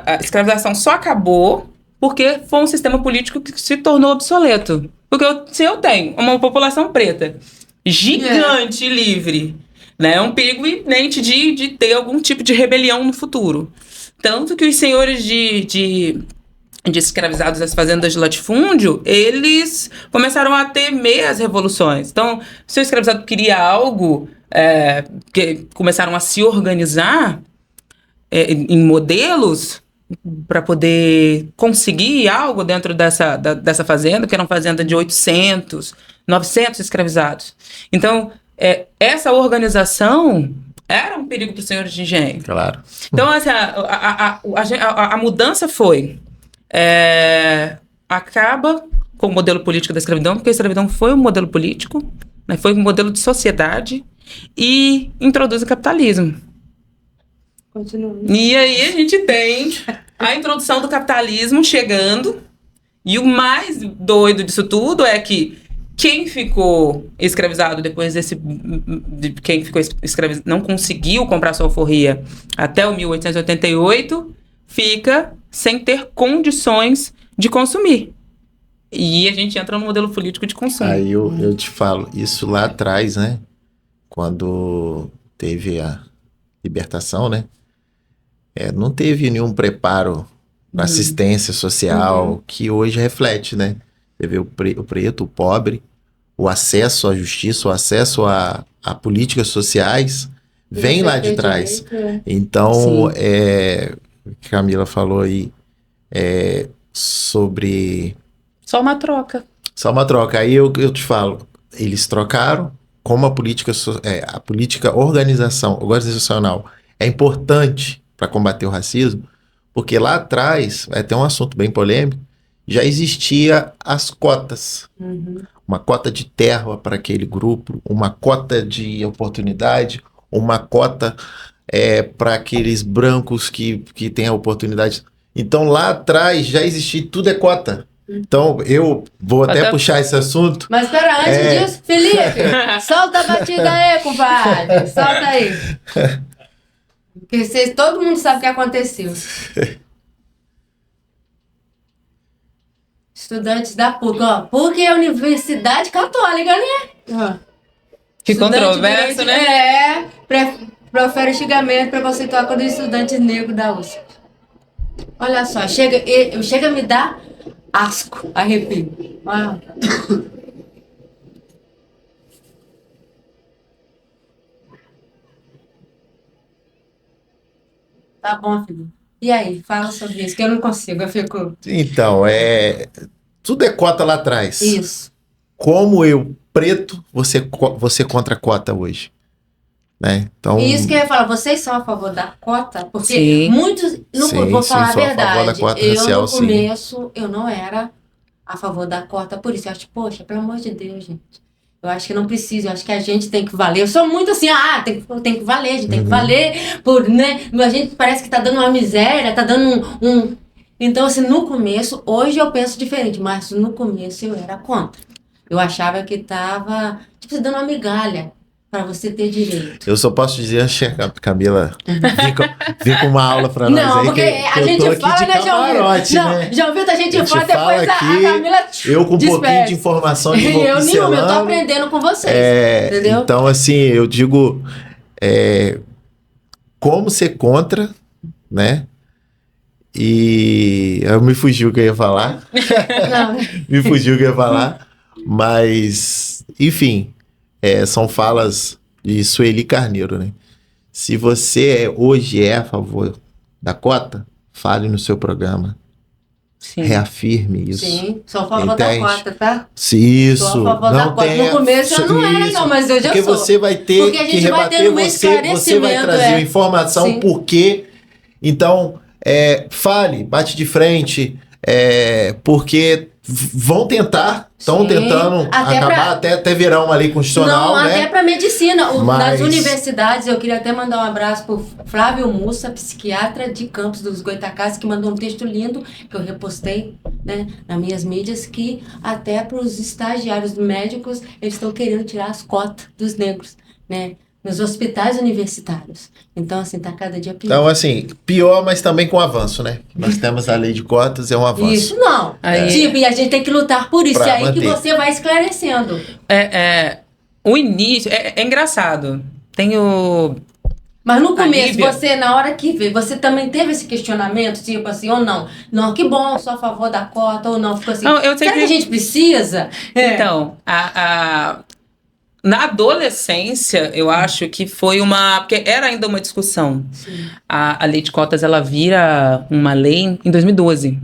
A escravização só acabou porque foi um sistema político que se tornou obsoleto. Porque se eu tenho uma população preta gigante, livre, né, é um perigo iminente de ter algum tipo de rebelião no futuro. Tanto que os senhores de escravizados das fazendas de latifúndio, eles começaram a temer as revoluções. Então, se o escravizado queria algo, que começaram a se organizar em modelos para poder conseguir algo dentro dessa fazenda, que era uma fazenda de 800, 900 escravizados. Então, essa organização era um perigo para os senhores de engenho. Claro. Então, assim, a mudança foi... acaba com o modelo político da escravidão, porque a escravidão foi um modelo político, né, foi um modelo de sociedade, e introduz o capitalismo. Continua. E aí a gente tem a introdução do capitalismo chegando, e o mais doido disso tudo é que quem ficou escravizado depois quem ficou escravizado, não conseguiu comprar sua alforria até o 1888, fica sem ter condições de consumir. E a gente entra no modelo político de consumo. Aí eu te falo, isso lá atrás, né? Quando teve a libertação, né? Não teve nenhum preparo para assistência social que hoje reflete, né? Você vê o preto, o pobre, o acesso à justiça, o acesso a políticas sociais, vem lá de trás. Então, Camila falou aí sobre... Só uma troca. Só uma troca. Aí eu te falo, eles trocaram como a política organizacional é importante para combater o racismo, porque lá atrás, vai ter um assunto bem polêmico, já existia as cotas. Uma cota de terra para aquele grupo, uma cota de oportunidade, uma cota para aqueles brancos que têm a oportunidade. Então, lá atrás já existia, tudo é cota. Então, eu vou até puxar esse assunto. Mas espera, antes disso, Felipe, solta a batida aí, compadre. Solta aí. Porque todo mundo sabe o que aconteceu. Estudantes da PUC, ó. PUC é a Universidade Católica, né? Que controverso, né? Profere xingamento preconceituoso contra os estudantes negros da USP. Olha só, chega a me dar asco, arrepio. Ah. Tá bom, filho. E aí, fala sobre isso, que eu não consigo, eu fico... Então, tudo é cota lá atrás. Isso. Como eu, preto, você contra a cota hoje. Né? Então, isso que eu ia falar, vocês são a favor da cota? Porque sim. Muitos, vou falar a verdade, a favor da cota racial, no começo eu não era a favor da cota, por isso eu acho, poxa, pelo amor de Deus, gente. Eu acho que não precisa, eu acho que a gente tem que valer. Eu sou muito assim, tem que valer, a gente tem que valer, né? A gente parece que tá dando uma miséria, tá dando um... Então, assim, no começo, hoje eu penso diferente, mas no começo eu era contra. Eu achava que tava, tipo, dando uma migalha para você ter direito. Eu só posso dizer, Camila, vem com uma aula para nós não, aí. Porque a gente fala, né, João Vitor, a gente fala, depois a Camila eu com um pouquinho de informação de eu nenhuma, eu tô aprendendo com vocês, entendeu? Então, assim, eu digo, como ser contra, né? E eu me fugiu o que eu ia falar. Me fugiu o que eu ia falar. Mas, enfim... são falas de Sueli Carneiro, né? Se você hoje é a favor da cota, fale no seu programa. Sim. Reafirme isso. Sim, sou a favor da cota, tá? Isso. Sou a favor da cota. No começo eu não era, não, mas hoje eu sou. Porque você vai ter que rebater, você vai trazer informação, porque... Então, fale, bate de frente, porque... Vão tentar, estão tentando acabar até virar uma lei constitucional, não, né? Até para medicina. Nas universidades, eu queria até mandar um abraço para o Flávio Mussa, psiquiatra de Campos dos Goitacazes, que mandou um texto lindo, que eu repostei, né, nas minhas mídias, que até para os estagiários médicos, eles estão querendo tirar as cotas dos negros, né? nos hospitais universitários. Então, assim, tá cada dia pior. Então, assim, pior, mas também com avanço, né? Nós temos a lei de cotas, é um avanço. Isso não. Tipo, e a gente tem que lutar por isso. Pra E aí manter. que você vai esclarecendo. O início é engraçado. Tem o... Mas no começo, Lívia. você, na hora que veio, você também teve esse questionamento, tipo assim, ou não? Não, que bom, sou a favor da cota, ou não? Ficou assim, Não, eu sei será que a gente precisa? Então, na adolescência, eu acho que foi porque era ainda uma discussão. Sim. A lei de cotas, ela vira uma lei em 2012,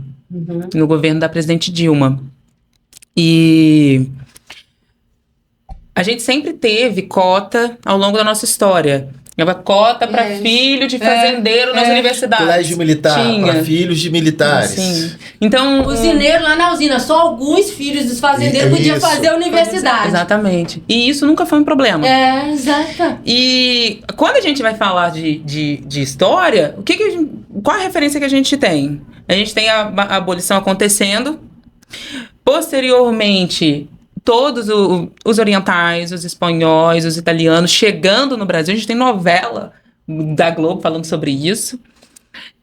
no governo da presidente Dilma. E a gente sempre teve cota ao longo da nossa história. Cota para filho de fazendeiro nas universidades. Colégio militar, para filhos de militares. Sim. Então, Usineiro lá na usina, só alguns filhos dos fazendeiros podiam fazer a universidade. Exatamente. E isso nunca foi um problema. Exato. E quando a gente vai falar de história, qual a referência que a gente tem? A gente tem a abolição acontecendo. Posteriormente, todos os orientais, os espanhóis, os italianos chegando no Brasil. A gente tem novela da Globo falando sobre isso.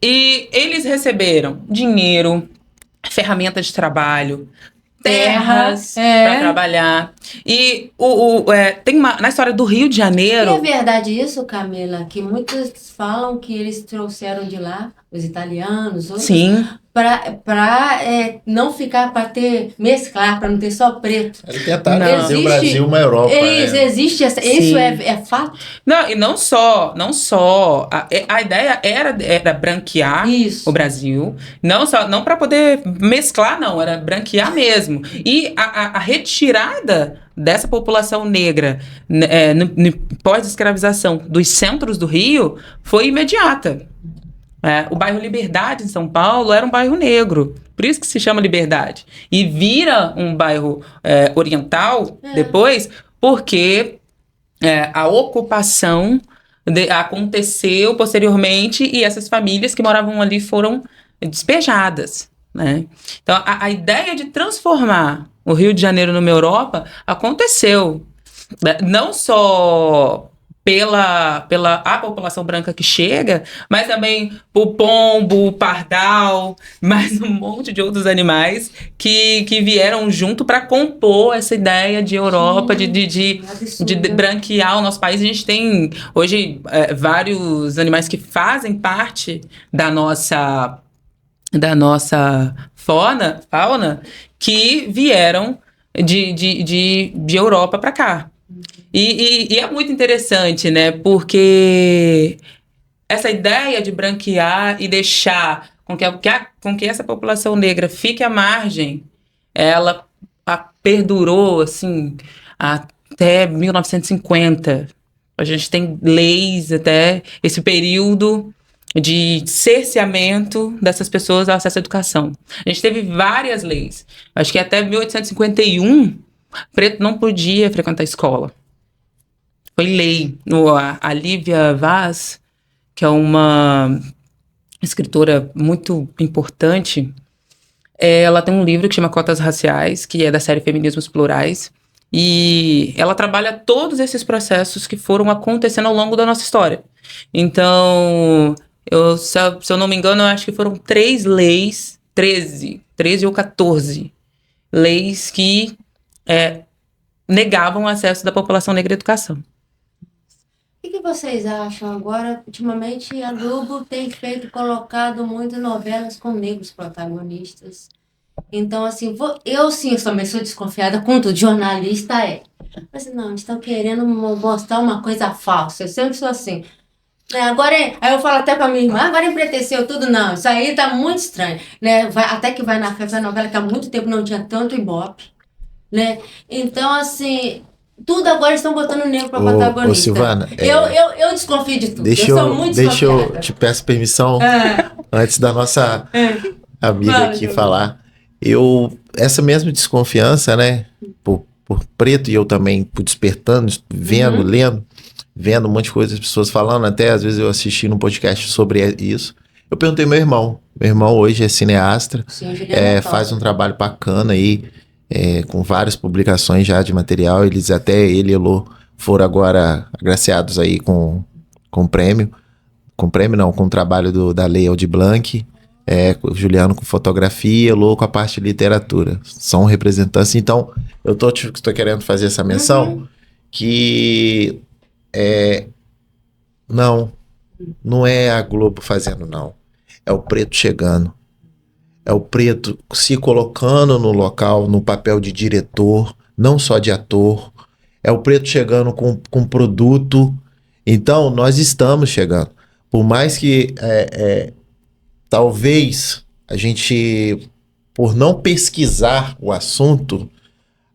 E eles receberam dinheiro, ferramenta de trabalho, terras para trabalhar. E tem na história do Rio de Janeiro... E é verdade isso, Camila? Que muitos falam que eles trouxeram de lá, os italianos, outros, Sim. para não ficar, para mesclar, para não ter só preto. Ele tentaram fazer o Brasil uma Europa. Existe isso é fato? Não, e não só. A ideia era branquear o Brasil. Não para poder mesclar, não. Era branquear mesmo. E a retirada dessa população negra pós-escravização dos centros do Rio foi imediata. O bairro Liberdade, em São Paulo, era um bairro negro. Por isso que se chama Liberdade. E vira um bairro oriental depois, porque a ocupação aconteceu posteriormente e essas famílias que moravam ali foram despejadas, né? Então, a ideia de transformar o Rio de Janeiro numa Europa aconteceu. Não só pela a população branca que chega, mas também o pombo, o pardal, mais um monte de outros animais que vieram junto para compor essa ideia de Europa, de branquear o nosso país. A gente tem hoje vários animais que fazem parte da nossa fauna que vieram de Europa para cá. E é muito interessante, né? Porque essa ideia de branquear e deixar com que essa população negra fique à margem, ela perdurou, assim, até 1950. A gente tem leis até esse período de cerceamento dessas pessoas ao acesso à educação. A gente teve várias leis. Acho que até 1851, preto não podia frequentar a escola. Foi lei. A Lívia Vaz, que é uma escritora muito importante, ela tem um livro que chama Cotas Raciais, que é da série Feminismos Plurais, e ela trabalha todos esses processos que foram acontecendo ao longo da nossa história. Então, se eu não me engano, eu acho que foram 3 leis, 13 ou 14 leis que negavam o acesso da população negra à educação. O que vocês acham agora? Ultimamente a Globo tem colocado muitas novelas com negros protagonistas. Então, assim, eu também sou desconfiada com tudo. Jornalista Mas não, estão querendo mostrar uma coisa falsa. Eu sempre sou assim. Aí eu falo até pra minha irmã, agora embreteceu tudo. Não, isso aí tá muito estranho. Né? Até que vai na festa da novela, que há muito tempo não tinha tanto ibope. Né? Então, assim... Tudo agora estão botando negro para protagonista. Ô, Silvana, eu desconfio de tudo. Deixa eu te peço permissão antes da nossa amiga aqui falar. Essa mesma desconfiança, né, por preto, e eu também por despertando, vendo, lendo, vendo um monte de coisas, as pessoas falando, até às vezes eu assisti num podcast sobre isso. Eu perguntei ao meu irmão. Meu irmão hoje é cineasta, faz um trabalho bacana aí. Com várias publicações já de material, ele e Elô foram agora agraciados aí com prêmio. Com prêmio não, com o trabalho da Lei Aldir Blanc. O Juliano com fotografia, Lô com a parte de literatura. São representantes. Então, eu tô querendo fazer essa menção que não é a Globo fazendo, não. É o preto chegando. É o preto se colocando no local, no papel de diretor, não só de ator. É o preto chegando com produto. Então, nós estamos chegando. Por mais que talvez a gente, por não pesquisar o assunto,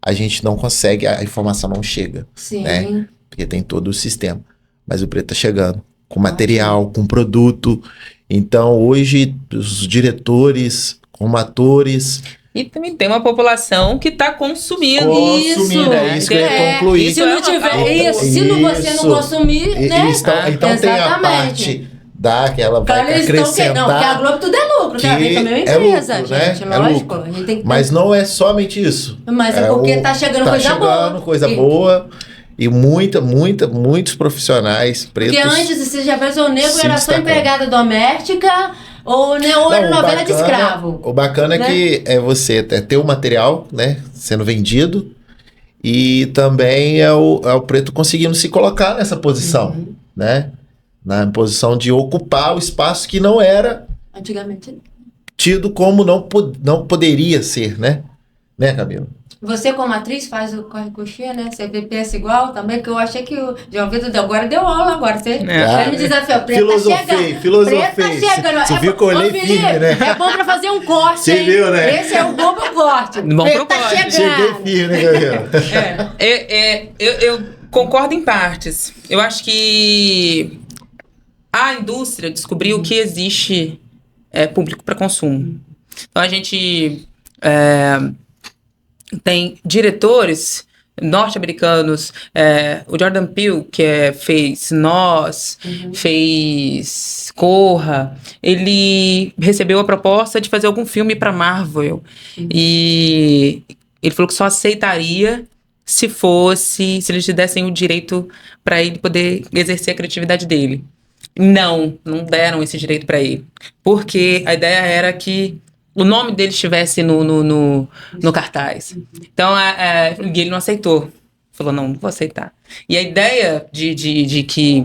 a gente não consegue, a informação não chega. Sim. Né? Porque tem todo o sistema. Mas o preto tá chegando, com material, com produto. Então, hoje, os diretores, como atores... E também tem uma população que está consumindo. Consumindo, é isso que eu ia concluir. Se não tiver se você não consumir, né? Então tem a parte daquela vai acrescentar... Não, porque a Globo tudo é lucro, que também é uma empresa, lucro, gente, né? lógico. Lucro. A gente tem que... Mas não é somente isso. Mas é porque tá chegando coisa boa. E muitos profissionais pretos... Porque antes, você já pensou, o negro era só empregada doméstica... Ou era novela de escravo. O bacana, né? É que você ter o material, né, sendo vendido, e também é o preto conseguindo se colocar nessa posição, né? Na posição de ocupar o espaço que não era antigamente tido como não poderia ser, né? Né, Camila? Você, como atriz, faz o corre-coxê, né? Você pensa igual também, que eu achei que o João Vitor agora deu aula agora. Você me desafiou. Filosofei. Você viu que eu olhei firme, né? É bom pra fazer um corte, Você viu, né? Esse é o bom pro corte. Bom pro corte. Cheguei firme, né, Camila? Eu concordo em partes. Eu acho que a indústria descobriu que existe público para consumo. Então, a gente... tem diretores norte-americanos, o Jordan Peele, que fez Nós, fez Corra, ele recebeu a proposta de fazer algum filme para Marvel, e ele falou que só aceitaria se eles dessem o direito para ele poder exercer a criatividade dele. Não deram esse direito para ele, porque a ideia era que o nome dele estivesse no cartaz. Então, ele não aceitou. Falou, não vou aceitar. E a ideia de que...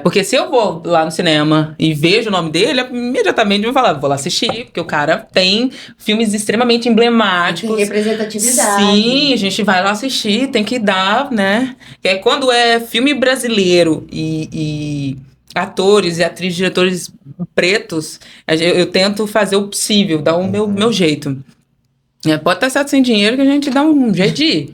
porque se eu vou lá no cinema e vejo o nome dele, imediatamente eu vou falar, vou lá assistir, porque o cara tem filmes extremamente emblemáticos. Tem representatividade. Sim, a gente vai lá assistir, tem que dar, né? Quando é filme brasileiro e atores e atrizes, diretores pretos, eu tento fazer o possível, dar o meu jeito. Pode estar certo sem dinheiro que a gente dá um jeito de ir.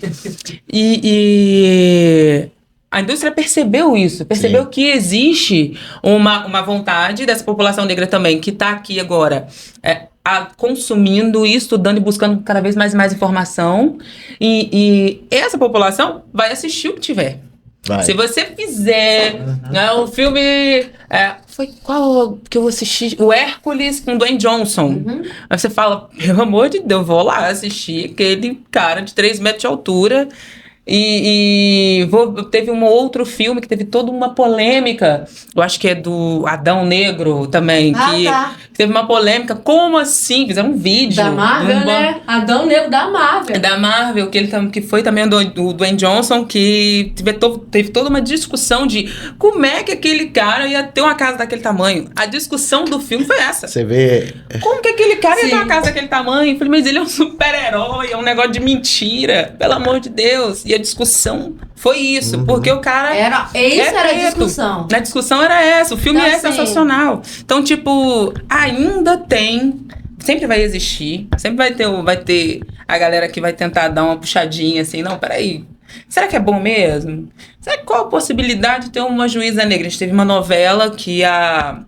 E a indústria percebeu isso, percebeu Sim. que existe uma vontade dessa população negra também, que está aqui agora consumindo, estudando e buscando cada vez mais informação. E essa população vai assistir o que tiver. Vai. Se você fizer um filme... foi qual que eu assisti? O Hércules com Dwayne Johnson. Aí você fala, pelo amor de Deus, vou lá assistir aquele cara de 3 metros de altura. Teve um outro filme que teve toda uma polêmica. Eu acho que é do Adão Negro também. Teve uma polêmica. Como assim? Fizeram um vídeo. Da Marvel, né? Adão Negro da Marvel. Da Marvel, que foi também do Dwayne Johnson, que teve toda uma discussão de como é que aquele cara ia ter uma casa daquele tamanho. A discussão do filme foi essa. Você vê... Como que aquele cara ia ter uma casa daquele tamanho? Eu falei, mas ele é um super-herói, é um negócio de mentira. Pelo amor de Deus. E a discussão foi isso, porque o cara... Era a discussão. A discussão era essa, o filme é sensacional. Então, tipo, ainda tem... Sempre vai existir, sempre vai ter a galera que vai tentar dar uma puxadinha assim, não, peraí, será que é bom mesmo? Qual a possibilidade de ter uma juíza negra? A gente teve uma novela que Ai,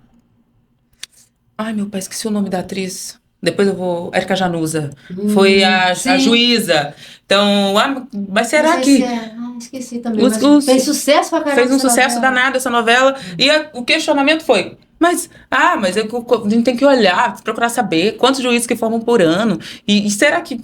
meu pai, esqueci o nome da atriz. Depois eu vou... Érica Januza. Foi a juíza. Então, mas será que... esqueci também. Mas fez sucesso pra caramba. Fez um sucesso danado essa novela. E o questionamento foi... Mas a gente tem que olhar, procurar saber quantos juízes que formam por ano. E será que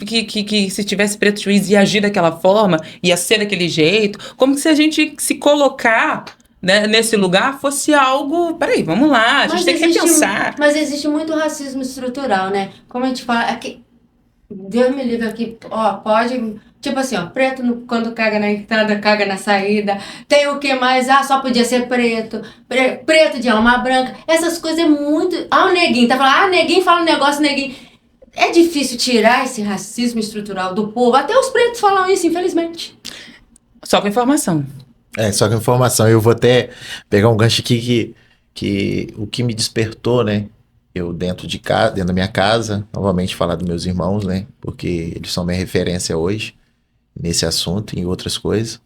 se tivesse preto juiz ia agir daquela forma, ia ser daquele jeito? Como se a gente se colocar, né, nesse lugar fosse algo... Peraí, vamos lá, a gente tem que repensar. Mas existe muito racismo estrutural, né? Como a gente fala... Aqui, Deus me livre aqui, pode... Tipo assim, preto quando caga na entrada, caga na saída. Tem o que mais? Só podia ser preto. Preto de alma branca. Essas coisas é muito... o neguinho. Tá falando, neguinho fala um negócio, neguinho. É difícil tirar esse racismo estrutural do povo. Até os pretos falam isso, infelizmente. Só com informação. Só com informação. Eu vou até pegar um gancho aqui que o que me despertou, né? Eu dentro da minha casa, novamente falar dos meus irmãos, né? Porque eles são minha referência hoje. Nesse assunto e em outras coisas.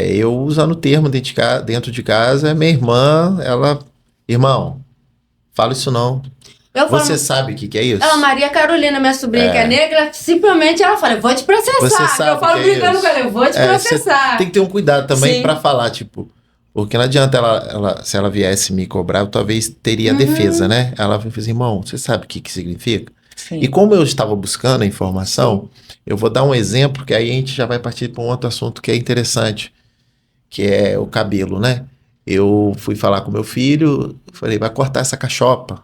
Eu usando o termo dentro de casa, minha irmã, irmão, fala isso não. Você sabe o que é isso? Maria Carolina, minha sobrinha que é negra, simplesmente ela fala, eu vou te processar. Você sabe eu falo brincando com ela, eu vou te processar. Tem que ter um cuidado também para falar, tipo, porque não adianta se ela viesse me cobrar, eu talvez teria a defesa, né? Ela falou assim, irmão, você sabe o que significa? Sim. E como eu estava buscando a informação, eu vou dar um exemplo, que aí a gente já vai partir para um outro assunto que é interessante, que é o cabelo, né? Eu fui falar com meu filho, falei, vai cortar essa cachopa.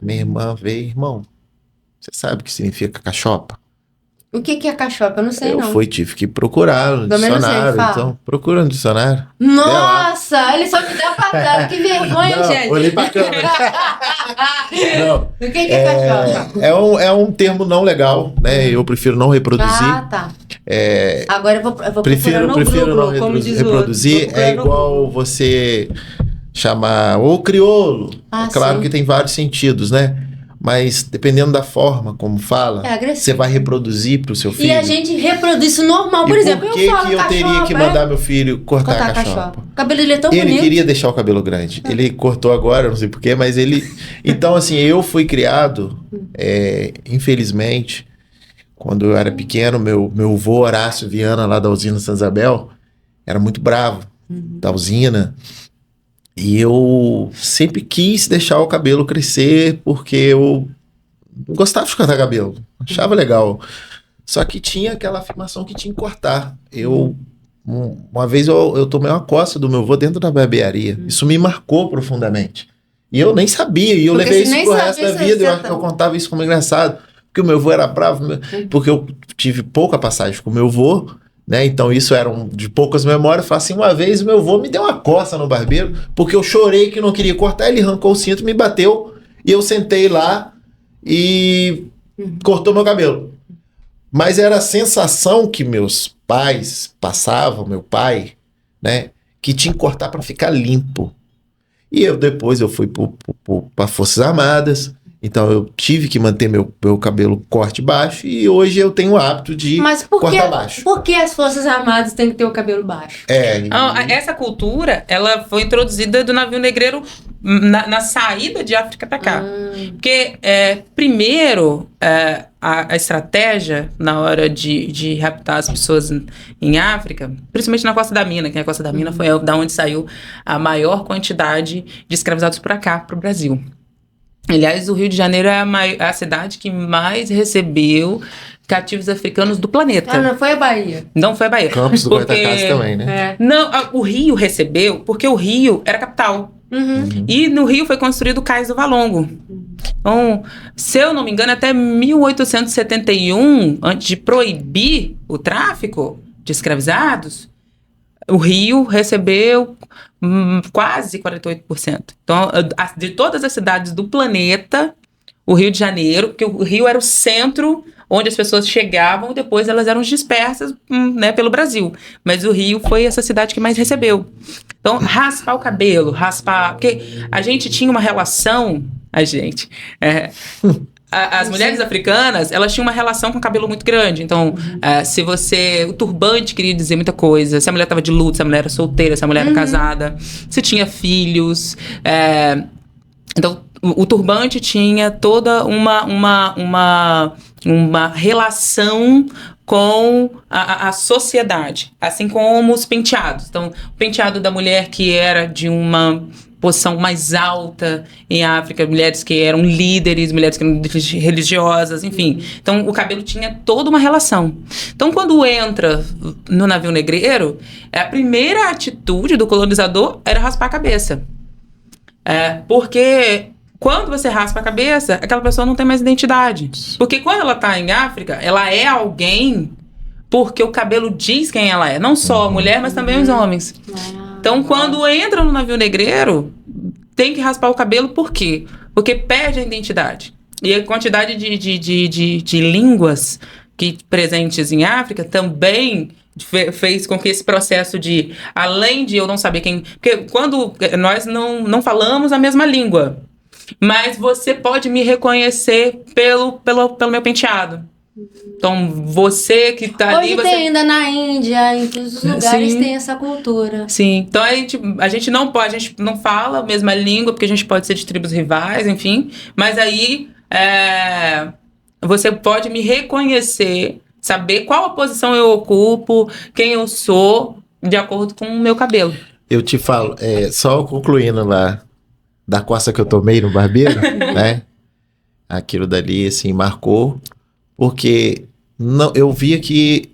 A minha irmã veio, irmão, você sabe o que significa cachopa? O que é cachopa? Eu não sei, não. Tive que procurar no dicionário. Então, procura no dicionário. Nossa, ele só me deu patada. Que vergonha, gente. Olhei pra câmera. Não. O que é cachopa? É um termo não legal, né? Eu prefiro não reproduzir. Tá. Agora eu vou prefiro não reproduzir. É igual você chamar o crioulo. É claro que tem vários sentidos, né? Mas dependendo da forma como fala, você vai reproduzir pro seu filho. E a gente reproduz isso normal. Por exemplo, por que eu teria que mandar meu filho cortar a cachopa? O cabelo dele é tão bonito. Ele queria deixar o cabelo grande. Ele cortou agora, não sei porquê, mas ele... Então, assim, eu fui criado, infelizmente, quando eu era pequeno, meu avô Horácio Viana, lá da usina Santa Isabel, era muito bravo da usina. E eu sempre quis deixar o cabelo crescer porque eu gostava de cortar cabelo, achava legal. Só que tinha aquela afirmação que tinha que cortar. Uma vez eu tomei uma coça do meu avô dentro da barbearia. Isso me marcou profundamente. E eu nem sabia, e eu levei isso pro resto da vida. Eu contava isso como engraçado. Porque o meu avô era bravo, porque eu tive pouca passagem com o meu avô. Né? Então isso era de poucas memórias. Eu falei assim, uma vez meu avô me deu uma coça no barbeiro porque eu chorei que não queria cortar, ele arrancou o cinto, me bateu e eu sentei lá e cortou meu cabelo. Mas era a sensação que meus pais passavam, meu pai, né, que tinha que cortar para ficar limpo. E depois eu fui para Forças Armadas. Então eu tive que manter meu cabelo corte baixo e hoje eu tenho o hábito de cortar baixo. Por que as Forças Armadas têm que ter o cabelo baixo? Essa cultura, ela foi introduzida do navio negreiro na saída de África para cá. Porque, primeiro, a estratégia na hora de raptar as pessoas em África, principalmente na Costa da Mina, que a Costa da Mina foi da onde saiu a maior quantidade de escravizados para cá, para o Brasil. Aliás, o Rio de Janeiro é a cidade que mais recebeu cativos africanos do planeta. Não foi a Bahia. Não foi a Bahia. Campos do Goitacazes também, né? Não, o Rio recebeu porque o Rio era capital. E no Rio foi construído o Cais do Valongo. Então, se eu não me engano, até 1871, antes de proibir o tráfico de escravizados, o Rio recebeu quase 48%. Então, de todas as cidades do planeta, o Rio de Janeiro, porque o Rio era o centro onde as pessoas chegavam e depois elas eram dispersas, né, pelo Brasil. Mas o Rio foi essa cidade que mais recebeu. Então, raspar o cabelo, porque a gente tinha uma relação, as mulheres africanas, elas tinham uma relação com o cabelo muito grande. Então, o turbante queria dizer muita coisa. Se a mulher estava de luto, se a mulher era solteira, se a mulher era casada, se tinha filhos. Então, o turbante tinha toda uma uma relação com a sociedade, assim como os penteados. Então, o penteado da mulher que era de uma posição mais alta em África, mulheres que eram líderes, mulheres que eram religiosas, enfim. Então, o cabelo tinha toda uma relação. Então, quando entra no navio negreiro, a primeira atitude do colonizador era raspar a cabeça. Porque quando você raspa a cabeça, aquela pessoa não tem mais identidade. Porque quando ela está em África, ela é alguém porque o cabelo diz quem ela é. Não só a mulher, mas também os homens. Então, quando entra no navio negreiro, tem que raspar o cabelo, por quê? Porque perde a identidade. E a quantidade de línguas presentes em África também fez com que esse processo de, além de eu não saber quem... Porque quando nós não falamos a mesma língua, mas você pode me reconhecer pelo meu penteado. Então, você que tá ali... Hoje tem ainda na Índia, em todos os lugares tem essa cultura. Sim. Então, a gente não fala a mesma língua, porque a gente pode ser de tribos rivais, enfim. Mas aí, você pode me reconhecer, saber qual a posição eu ocupo, quem eu sou, de acordo com o meu cabelo. Eu te falo, só concluindo lá, da coça que eu tomei no barbeiro, né? Aquilo dali, assim, marcou... Porque eu via que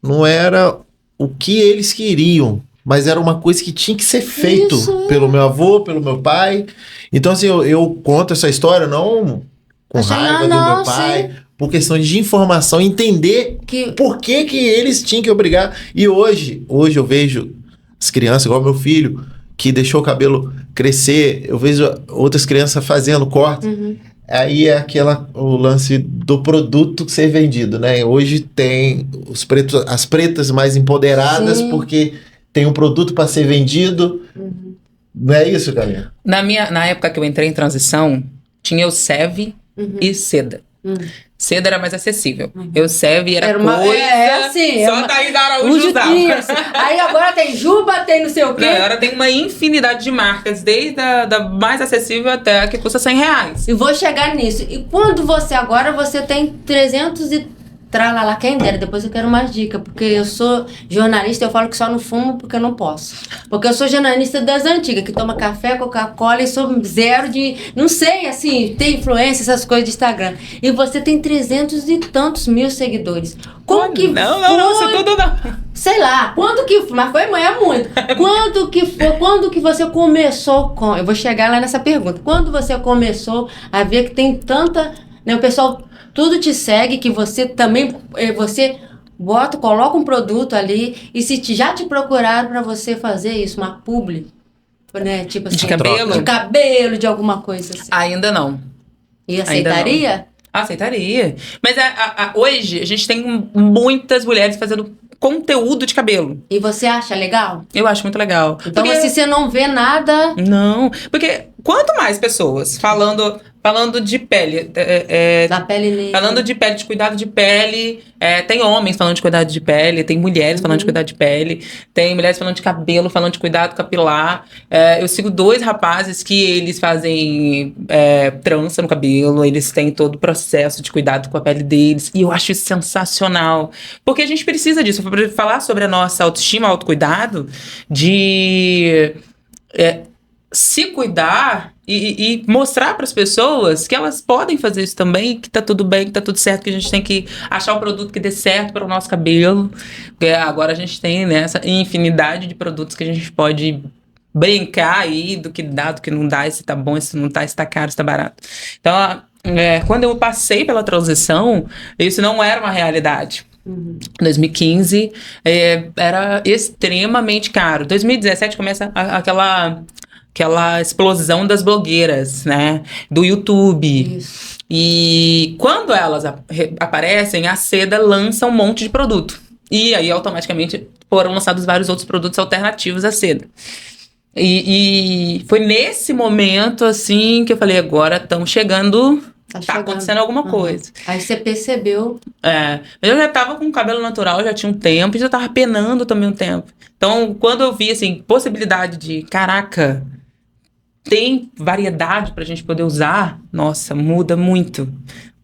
não era o que eles queriam, mas era uma coisa que tinha que ser feito pelo meu avô, pelo meu pai. Então, assim, eu conto essa história não com raiva do meu pai, por questão de informação, entender por que eles tinham que obrigar. E hoje eu vejo as crianças, igual meu filho, que deixou o cabelo crescer, eu vejo outras crianças fazendo corte. Aí é o lance do produto ser vendido, né? Hoje tem as pretas mais empoderadas, porque tem um produto para ser vendido. Não é isso, Camila? Na época que eu entrei em transição, tinha o SEV e seda. Seda era mais acessível. Eu SEV era coisa... assim, só a Thaís Araújo usava. Aí agora tem Juba, tem não sei o quê. Não, agora tem uma infinidade de marcas, desde a mais acessível até a que custa R$100. E vou chegar nisso. E quando você tem 300 e tralala, quem dera, depois eu quero mais dicas, porque eu sou jornalista, eu falo que só não fumo porque eu não posso. Porque eu sou jornalista das antigas, que toma café, Coca-Cola e sou zero de... Não sei, assim, ter influência, essas coisas de Instagram. E você tem 300 e tantos mil seguidores. Como que Não, isso tudo não. Sei lá, quando que... Mas foi muito. Quando que você começou com... Eu vou chegar lá nessa pergunta. Quando você começou a ver que tem tanta... Né, o pessoal... Tudo te segue, que você também, coloca um produto ali, e se já te procuraram para você fazer isso, uma publi, né? Tipo assim, de cabelo? De cabelo, de alguma coisa assim. Ainda não. E aceitaria? Ainda não. Aceitaria. Mas hoje a gente tem muitas mulheres fazendo conteúdo de cabelo. E você acha legal? Eu acho muito legal. Então, se você não vê nada... Não, porque quanto mais pessoas falando de pele... da pele negra. Falando de pele, de cuidado de pele. Tem homens falando de cuidado de pele, tem mulheres falando de cuidado de pele, tem mulheres falando de cabelo, falando de cuidado capilar. Eu sigo 2 rapazes que eles fazem trança no cabelo, eles têm todo o processo de cuidado com a pele deles, e eu acho isso sensacional. Porque a gente precisa disso, para falar sobre a nossa autoestima, autocuidado, de se cuidar e mostrar para as pessoas que elas podem fazer isso também, que tá tudo bem, que tá tudo certo, que a gente tem que achar o produto que dê certo para o nosso cabelo. Porque agora a gente tem, né, essa infinidade de produtos que a gente pode brincar aí do que dá, do que não dá, se tá bom, se não tá, se tá caro, se tá barato. Então, quando eu passei pela transição, isso não era uma realidade. Em 2015, era extremamente caro. 2017 começa aquela explosão das blogueiras, né? Do YouTube. Isso. E quando elas aparecem, a Seda lança um monte de produto. E aí, automaticamente, foram lançados vários outros produtos alternativos à Seda. E foi nesse momento, assim, que eu falei, agora estão chegando... Tá acontecendo alguma coisa. Aí você percebeu. Mas eu já tava com cabelo natural, já tinha um tempo, e já tava penando também um tempo. Então, quando eu vi, assim, possibilidade de, caraca, tem variedade pra gente poder usar, nossa, muda muito.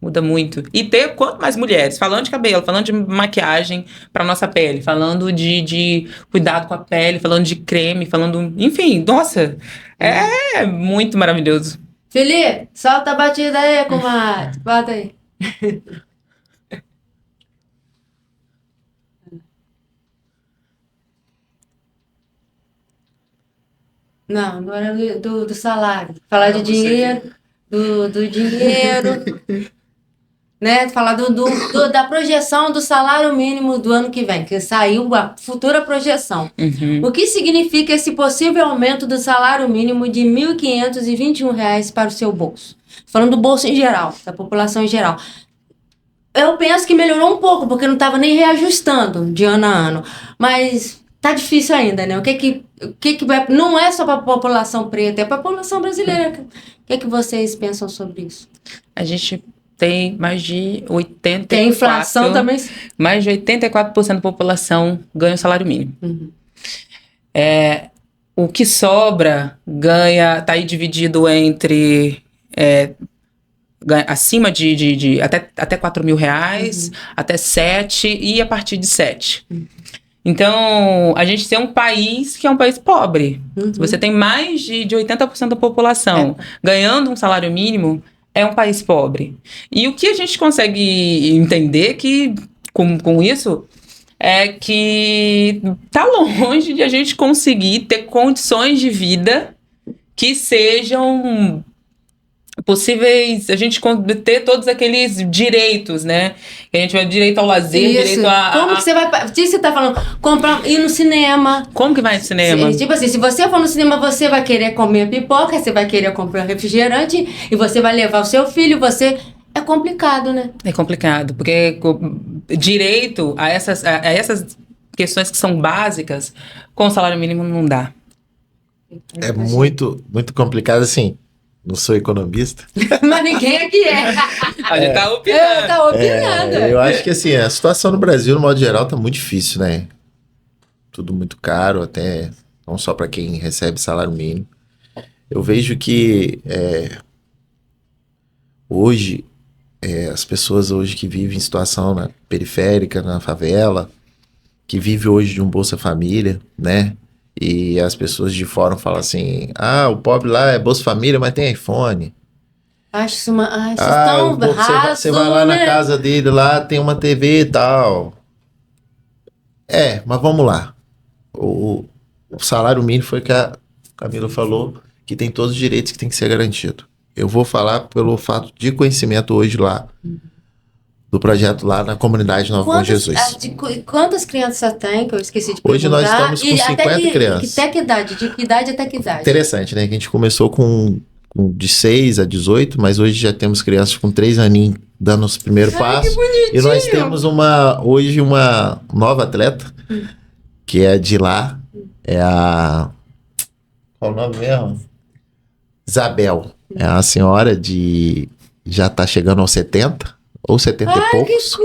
Muda muito. E ter quanto mais mulheres, falando de cabelo, falando de maquiagem para nossa pele, falando de cuidado com a pele, falando de creme, falando... Enfim, nossa, é muito maravilhoso. Felipe, solta a batida aí, comadre. Bota aí. Não, agora do salário. Falar de dinheiro, do dinheiro, né? Falar da projeção do salário mínimo do ano que vem, que saiu a futura projeção. O que significa esse possível aumento do salário mínimo de R$ 1.521 para o seu bolso? Falando do bolso em geral, da população em geral. Eu penso que melhorou um pouco, porque não estava nem reajustando de ano a ano. Mas tá difícil ainda, né? O que vai... Não é só para a população preta, é para a população brasileira. O que vocês pensam sobre isso? A gente tem mais de 84%... Tem inflação também? Mais de 84% da população ganha o salário mínimo. O que sobra tá aí dividido entre... acima de até R$ 4.000, até 7 e a partir de 7. Então, a gente tem um país que é um país pobre. Se você tem mais de 80% da população ganhando um salário mínimo, é um país pobre. E o que a gente consegue entender que, com isso é que tá longe de a gente conseguir ter condições de vida que sejam possíveis, a gente ter todos aqueles direitos, né? Que a gente vai direito ao lazer, direito a... Como que você vai... O que você tá falando? Ir no cinema. Como que vai no cinema? Tipo assim, se você for no cinema, você vai querer comer pipoca, você vai querer comprar refrigerante e você vai levar o seu filho, você... É complicado, né? É complicado, porque direito a essas questões que são básicas, com o salário mínimo não dá. É muito, muito complicado, assim. Não sou economista. Mas ninguém aqui é. A gente tá opinando. Tá opinando. Eu acho que, assim, a situação no Brasil, no modo geral, tá muito difícil, né? Tudo muito caro, até não só para quem recebe salário mínimo. Eu vejo que hoje, as pessoas hoje que vivem em situação periférica, na favela, que vivem hoje de um Bolsa Família, né? E as pessoas de fora falam assim, o pobre lá é Bolsa Família, mas tem iPhone. Acho isso tão raso, você vai lá na casa dele, lá tem uma TV e tal. Mas vamos lá. O salário mínimo foi que a Camila falou, que tem todos os direitos que tem que ser garantido. Eu vou falar pelo fato de conhecimento hoje lá, do projeto lá na comunidade Nova Bom Jesus. Quantas crianças você tem, que eu esqueci de perguntar? Hoje nós estamos com 50 crianças. Até que idade? De que idade até que idade? Interessante, né? Que a gente começou com de 6 a 18, mas hoje já temos crianças com 3 aninhos dando os primeiros passos. Que bonitinho. E nós temos hoje uma nova atleta, que é de lá, é a... Qual o nome mesmo? Isabel. É uma senhora já tá chegando aos 70, ou 70 e poucos.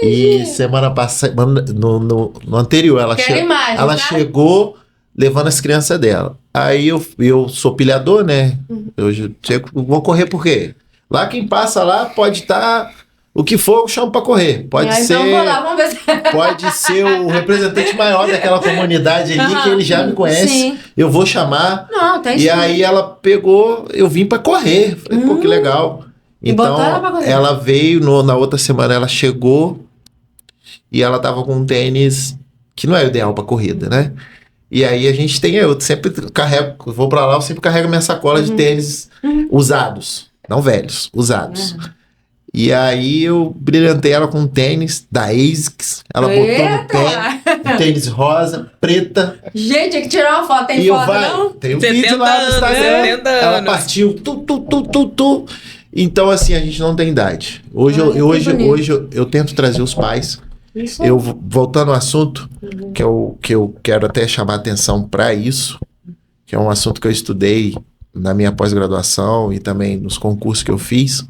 E semana passada, no anterior, ela chegou levando as crianças dela. Aí eu sou pilhador, né? Eu vou correr por quê? Lá quem passa lá pode estar... O que for, eu chamo pra correr. Pode ser... Então vou lá, vamos ver. Pode ser o representante maior daquela comunidade ali, que ele já me conhece. Sim. Eu vou chamar. Não, tá isso. E aí ela pegou, eu vim pra correr. Falei, pô, que legal. Então, ela veio, na outra semana ela chegou e ela tava com um tênis que não é ideal pra corrida, né? E aí eu sempre carrego, vou pra lá, eu sempre carrego minha sacola de tênis usados. Não velhos, usados. E aí eu brilhantei ela com um tênis da ASICS. Ela botou no pé, um tênis rosa, preta. Gente, tem que tirar uma foto. Tem foto, não? Tem um vídeo lá no Instagram. Ela partiu, tu. Então, assim, a gente não tem idade. Hoje eu tento trazer os pais. Isso. Eu, voltando ao assunto, que eu quero até chamar atenção para isso, que é um assunto que eu estudei na minha pós-graduação e também nos concursos que eu fiz,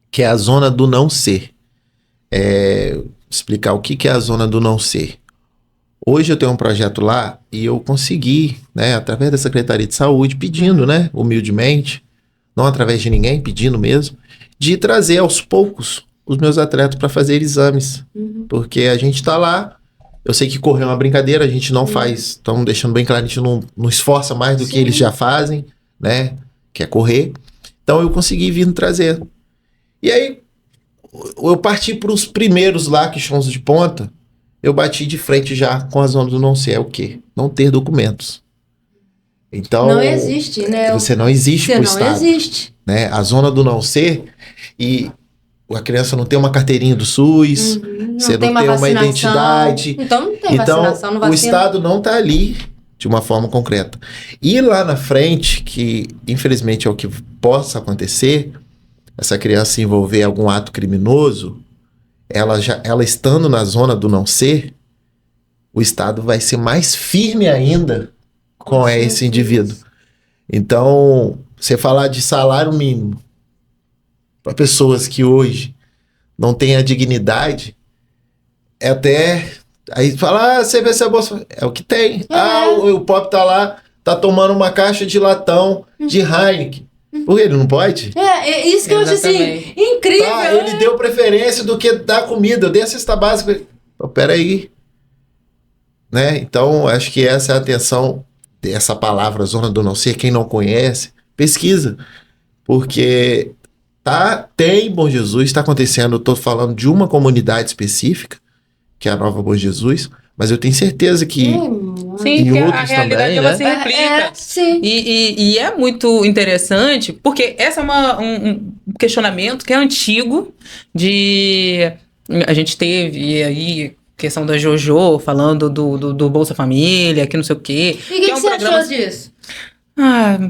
que é a zona do não ser. Explicar o que é a zona do não ser. Hoje eu tenho um projeto lá e eu consegui, né, através da Secretaria de Saúde, pedindo, né, humildemente, não através de ninguém, pedindo mesmo. de trazer aos poucos os meus atletas para fazer exames. Porque a gente tá lá, eu sei que correr é uma brincadeira, a gente não faz, estamos deixando bem claro, a gente não esforça mais do que eles já fazem, né? Que é correr. Então eu consegui vir trazer. E aí, eu parti para os primeiros lá, que são os de ponta, eu bati de frente já com a zona do não ser. É o quê? Não ter documentos. Então, não existe, né? Você não existe para o Estado. Não existe. Né? A zona do não ser, e a criança não tem uma carteirinha do SUS, você não tem uma identidade. Então não tem vacinação, não vacina. O Estado não está ali de uma forma concreta. E lá na frente, que infelizmente é o que possa acontecer, essa criança se envolver em algum ato criminoso, ela estando na zona do não ser, o Estado vai ser mais firme ainda com esse indivíduo. Então, você falar de salário mínimo para pessoas que hoje não têm a dignidade, é até... Aí fala, você vê se a bolsa... É o que tem. O pobre tá lá, tá tomando uma caixa de latão de Heineken. Por que ele não pode? É isso que eu acho assim, incrível. Tá, ele deu preferência do que dar comida. Eu dei a cesta básica. Então, peraí. Né? Então, acho que essa é a atenção dessa palavra, zona do não ser. Quem não conhece, pesquisa. Porque tem Bom Jesus, está acontecendo. Eu estou falando de uma comunidade específica, que é a Nova Bom Jesus, mas eu tenho certeza que sim, que a realidade também, ela se replica. E é muito interessante, porque essa é um questionamento que é antigo a gente teve aí questão da JoJo falando do Bolsa Família, que não sei o quê. E o que você achou disso?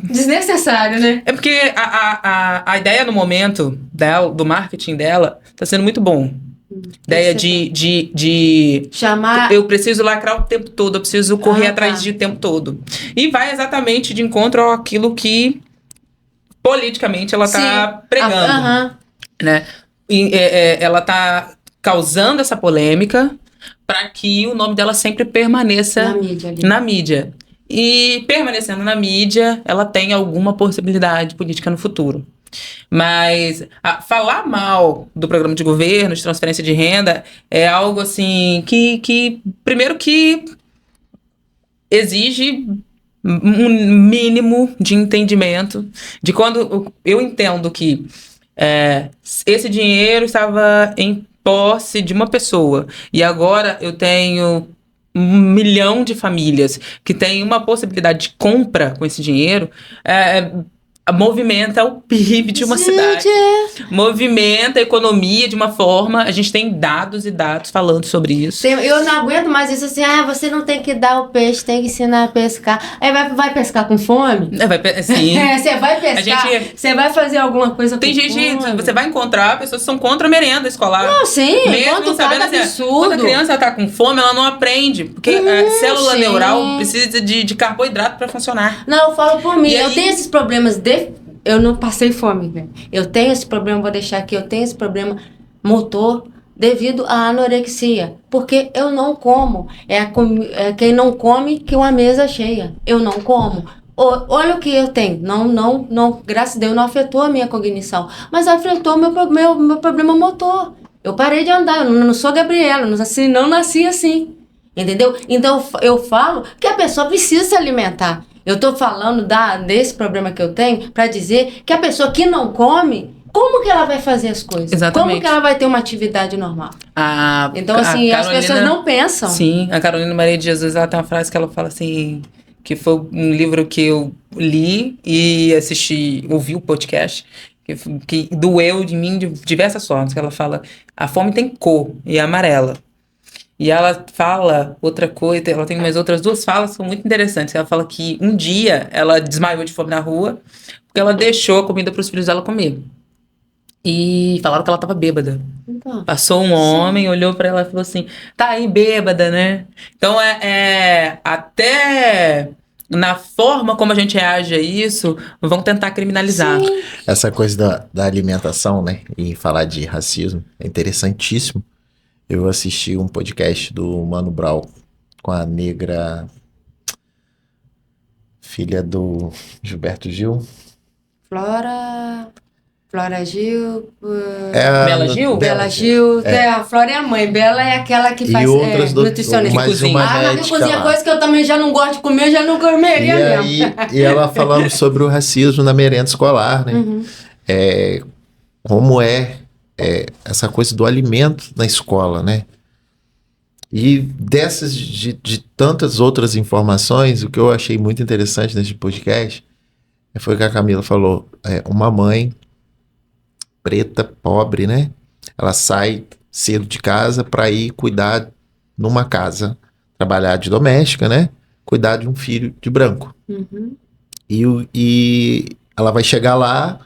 Desnecessário, né? É porque a ideia no momento do marketing dela tá sendo muito bom. Ideia de chamar... Eu preciso lacrar o tempo todo, eu preciso correr atrás de o tempo todo. E vai exatamente de encontro àquilo que politicamente ela tá pregando. Né? E, ela tá causando essa polêmica para que o nome dela sempre permaneça na mídia. E permanecendo na mídia, ela tem alguma possibilidade política no futuro. Mas falar mal do programa de governo, de transferência de renda, é algo assim que primeiro que exige um mínimo de entendimento de quando eu entendo que esse dinheiro estava em posse de uma pessoa e agora eu tenho 1 milhão de famílias que têm uma possibilidade de compra com esse dinheiro, movimenta o PIB de uma cidade. Movimenta a economia de uma forma... A gente tem dados e dados falando sobre isso. Eu não aguento mais isso assim. Você não tem que dar o peixe, tem que ensinar a pescar. Aí vai pescar com fome? Sim. Você vai pescar, você vai fazer alguma coisa com fome. Tem gente... Você vai encontrar pessoas que são contra a merenda escolar. Não, sim. Mesmo sabendo absurdo. Quando a criança tá com fome, ela não aprende. Porque a célula neural precisa de carboidrato para funcionar. Não, eu falo por mim. Eu tenho esses problemas eu não passei fome, né? Eu tenho esse problema, vou deixar aqui, eu tenho esse problema motor devido à anorexia. Porque eu não como. Quem não come que uma mesa cheia. Eu não como. Olha o que eu tenho. Não, graças a Deus não afetou a minha cognição. Mas afetou meu problema motor. Eu parei de andar, eu não sou Gabriela, não nasci assim. Entendeu? Então eu falo que a pessoa precisa se alimentar. Eu tô falando desse problema que eu tenho para dizer que a pessoa que não come, como que ela vai fazer as coisas? Exatamente. Como que ela vai ter uma atividade normal? Então, assim, as pessoas não pensam. Sim, a Carolina Maria de Jesus, ela tem uma frase que ela fala assim, que foi um livro que eu li e ouvi o podcast, que doeu de mim de diversas formas, que ela fala, a fome tem cor e é amarela. E ela fala outra coisa, ela tem mais outras 2 falas que são muito interessantes. Ela fala que um dia ela desmaiou de fome na rua porque ela deixou a comida para os filhos dela comer. E falaram que ela estava bêbada. Então, passou um homem, olhou para ela e falou assim, tá aí bêbada, né? Então, até na forma como a gente reage a isso, vão tentar criminalizar. Sim. Essa coisa da alimentação, né? E falar de racismo é interessantíssimo. Eu assisti um podcast do Mano Brown com a negra filha do Gilberto Gil. Flora... Flora Gil. Bela Gil? Bela Gil. A Flora é a mãe. Bela é aquela que faz nutricionista. Mais uma na cozinha é coisa que eu também já não gosto de comer, já não comeria mesmo. E ela falando sobre o racismo na merenda escolar, né? Como essa coisa do alimento na escola, né? E dessas, de tantas outras informações, o que eu achei muito interessante nesse podcast foi o que a Camila falou. Uma mãe preta, pobre, né? Ela sai cedo de casa para ir cuidar numa casa, trabalhar de doméstica, né? Cuidar de um filho de branco. E ela vai chegar lá,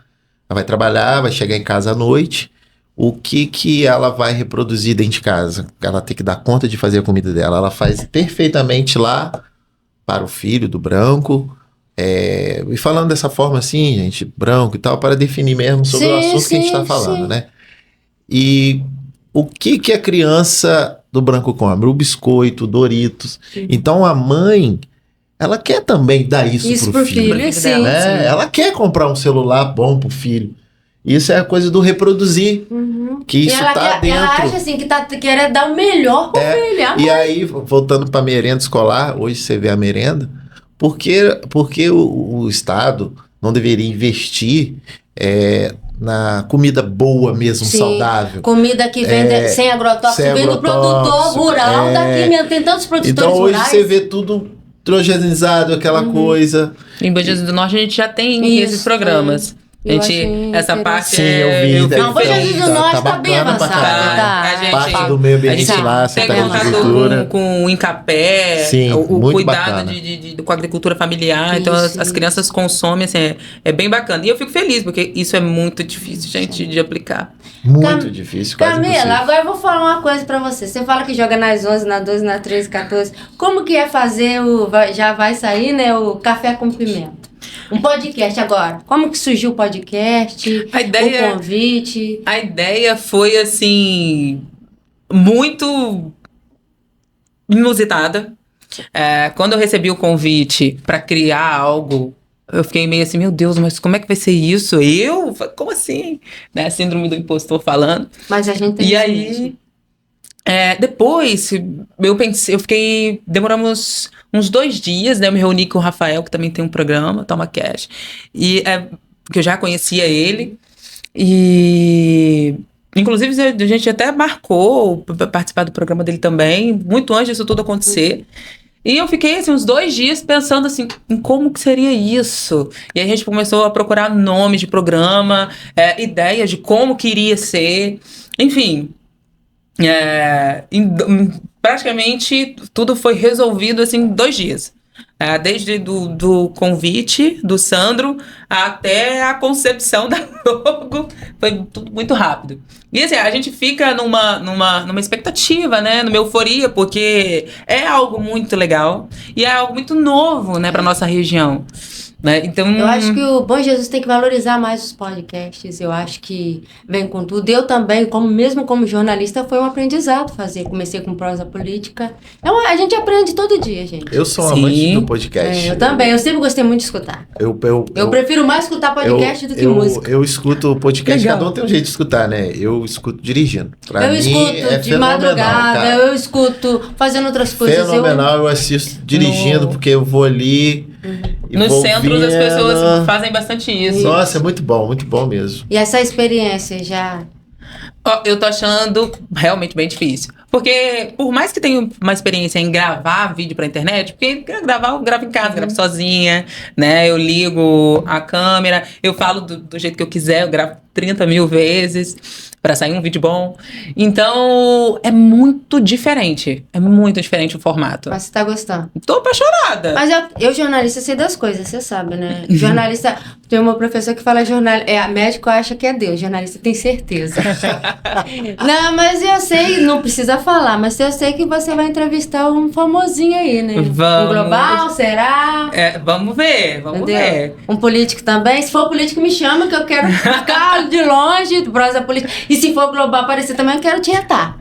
ela vai trabalhar, vai chegar em casa à noite. O que ela vai reproduzir dentro de casa? Ela tem que dar conta de fazer a comida dela. Ela faz perfeitamente lá para o filho do branco. E falando dessa forma assim, gente, branco e tal, para definir mesmo sobre o assunto que a gente está falando, né? E o que a criança do branco come? O biscoito, Doritos. Então a mãe, ela quer também dar isso pro filho, né? Sim. Ela quer comprar um celular bom pro filho. Isso é a coisa do reproduzir. Que isso tá dentro. Ela acha assim que tá querendo dar o melhor pro filho. E aí, voltando para merenda escolar, hoje você vê a merenda, porque o Estado não deveria investir na comida boa mesmo, saudável. Comida que vem sem agrotóxico, vem do produtor rural daqui mesmo. Tem tantos produtores rurais. Então hoje você vê tudo hidrogenizado, aquela coisa. Em Bom Jesus do Norte a gente já tem esses programas. Essa parte eu vi. Não, Bom Jesus do Norte tá bem avançada. Parte do meio ambiente lá, tem contato com o Incapé, o cuidado com a agricultura familiar. Então as crianças consomem, assim, é bem bacana. E eu fico feliz, porque isso é muito difícil, gente, de aplicar. Muito difícil, quase Camila, impossível. agora eu vou falar uma coisa pra você. Você fala que joga nas 11, na 12, na 13, 14. Como que é fazer já vai sair, né, o Café com Pimenta? Um podcast agora. Como que surgiu o podcast? O convite? A ideia foi, assim, muito inusitada. Quando eu recebi o convite para criar algo, eu fiquei meio assim, meu Deus, mas como é que vai ser isso? Eu? Como assim? Né? Síndrome do impostor falando. Mas a gente tem. E aí, depois, demoramos uns 2 dias, né? Eu me reuni com o Rafael, que também tem um programa, Toma Cash, que eu já conhecia ele, e inclusive a gente até marcou participar do programa dele também, muito antes disso tudo acontecer. E eu fiquei assim, uns 2 dias pensando assim, em como que seria isso. E aí a gente começou a procurar nomes de programa, ideias de como que iria ser, enfim. Praticamente tudo foi resolvido assim em 2 dias. Desde do convite do Sandro até a concepção da logo, foi tudo muito rápido. E assim, a gente fica numa expectativa, né, numa euforia, porque é algo muito legal e é algo muito novo, né, para nossa região. Né? Então, eu acho que o Bom Jesus tem que valorizar mais os podcasts. Eu acho que vem com tudo. Eu também, mesmo como jornalista, foi um aprendizado fazer. Comecei com prosa política. A gente aprende todo dia, gente. Eu sou amante do podcast. Eu também. Eu sempre gostei muito de escutar. Eu prefiro mais escutar podcast do que música. Eu escuto podcast. Legal. Cada um tem um jeito de escutar, né? Eu escuto dirigindo. Eu escuto de madrugada. Cara. Eu escuto fazendo outras coisas. Fenomenal. Eu assisto dirigindo porque eu vou ali... Nos centros as pessoas fazem bastante isso. Nossa, é muito bom mesmo. E essa experiência já... Eu tô achando realmente bem difícil. Porque, por mais que tenha uma experiência em gravar vídeo pra internet, porque eu gravo em casa, gravo sozinha, né? Eu ligo a câmera, eu falo do jeito que eu quiser, eu gravo 30 mil vezes pra sair um vídeo bom. Então, é muito diferente. É muito diferente o formato. Mas você tá gostando? Tô apaixonada. Mas eu jornalista, sei das coisas, você sabe, né? Jornalista... Tem uma professora que fala médico acha que é Deus, jornalista tem certeza. Não, mas eu sei, não precisa falar, mas eu sei que você vai entrevistar um famosinho aí, né? Vamos. Um global, será? Vamos ver. Um político também. Se for político, me chama que eu quero ficar de longe, do Prosa Política. E se for global aparecer também, eu quero tietar.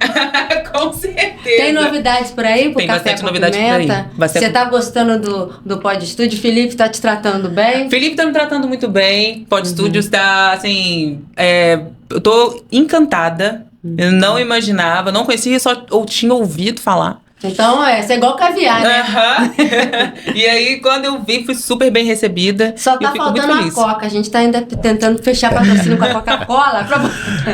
Com certeza. Tem novidades por aí pro Tem Café bastante com novidade por aí. Pimenta? Bastante... Você tá gostando do Pod Estúdio? Felipe tá te tratando bem? Felipe tá me tratando muito bem. Pod Studios tá, assim... eu tô encantada. Eu não imaginava, não conhecia, só ou tinha ouvido falar. Então, é igual caviar, né? E aí, quando eu vi, fui super bem recebida. Só tá faltando a Coca. A gente tá ainda tentando fechar patrocínio com a Coca-Cola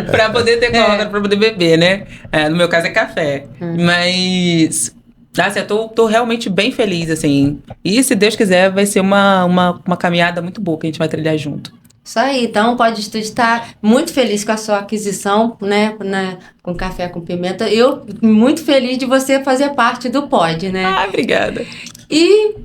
pra poder ter Coca, pra poder beber, né? No meu caso é café. Mas... assim, eu tô realmente bem feliz, assim. E se Deus quiser, vai ser uma caminhada muito boa que a gente vai trilhar junto. Isso aí, então o Pod Estúdio está muito feliz com a sua aquisição, né, com Café com Pimenta. Eu muito feliz de você fazer parte do Pod, né? Ah, obrigada. E,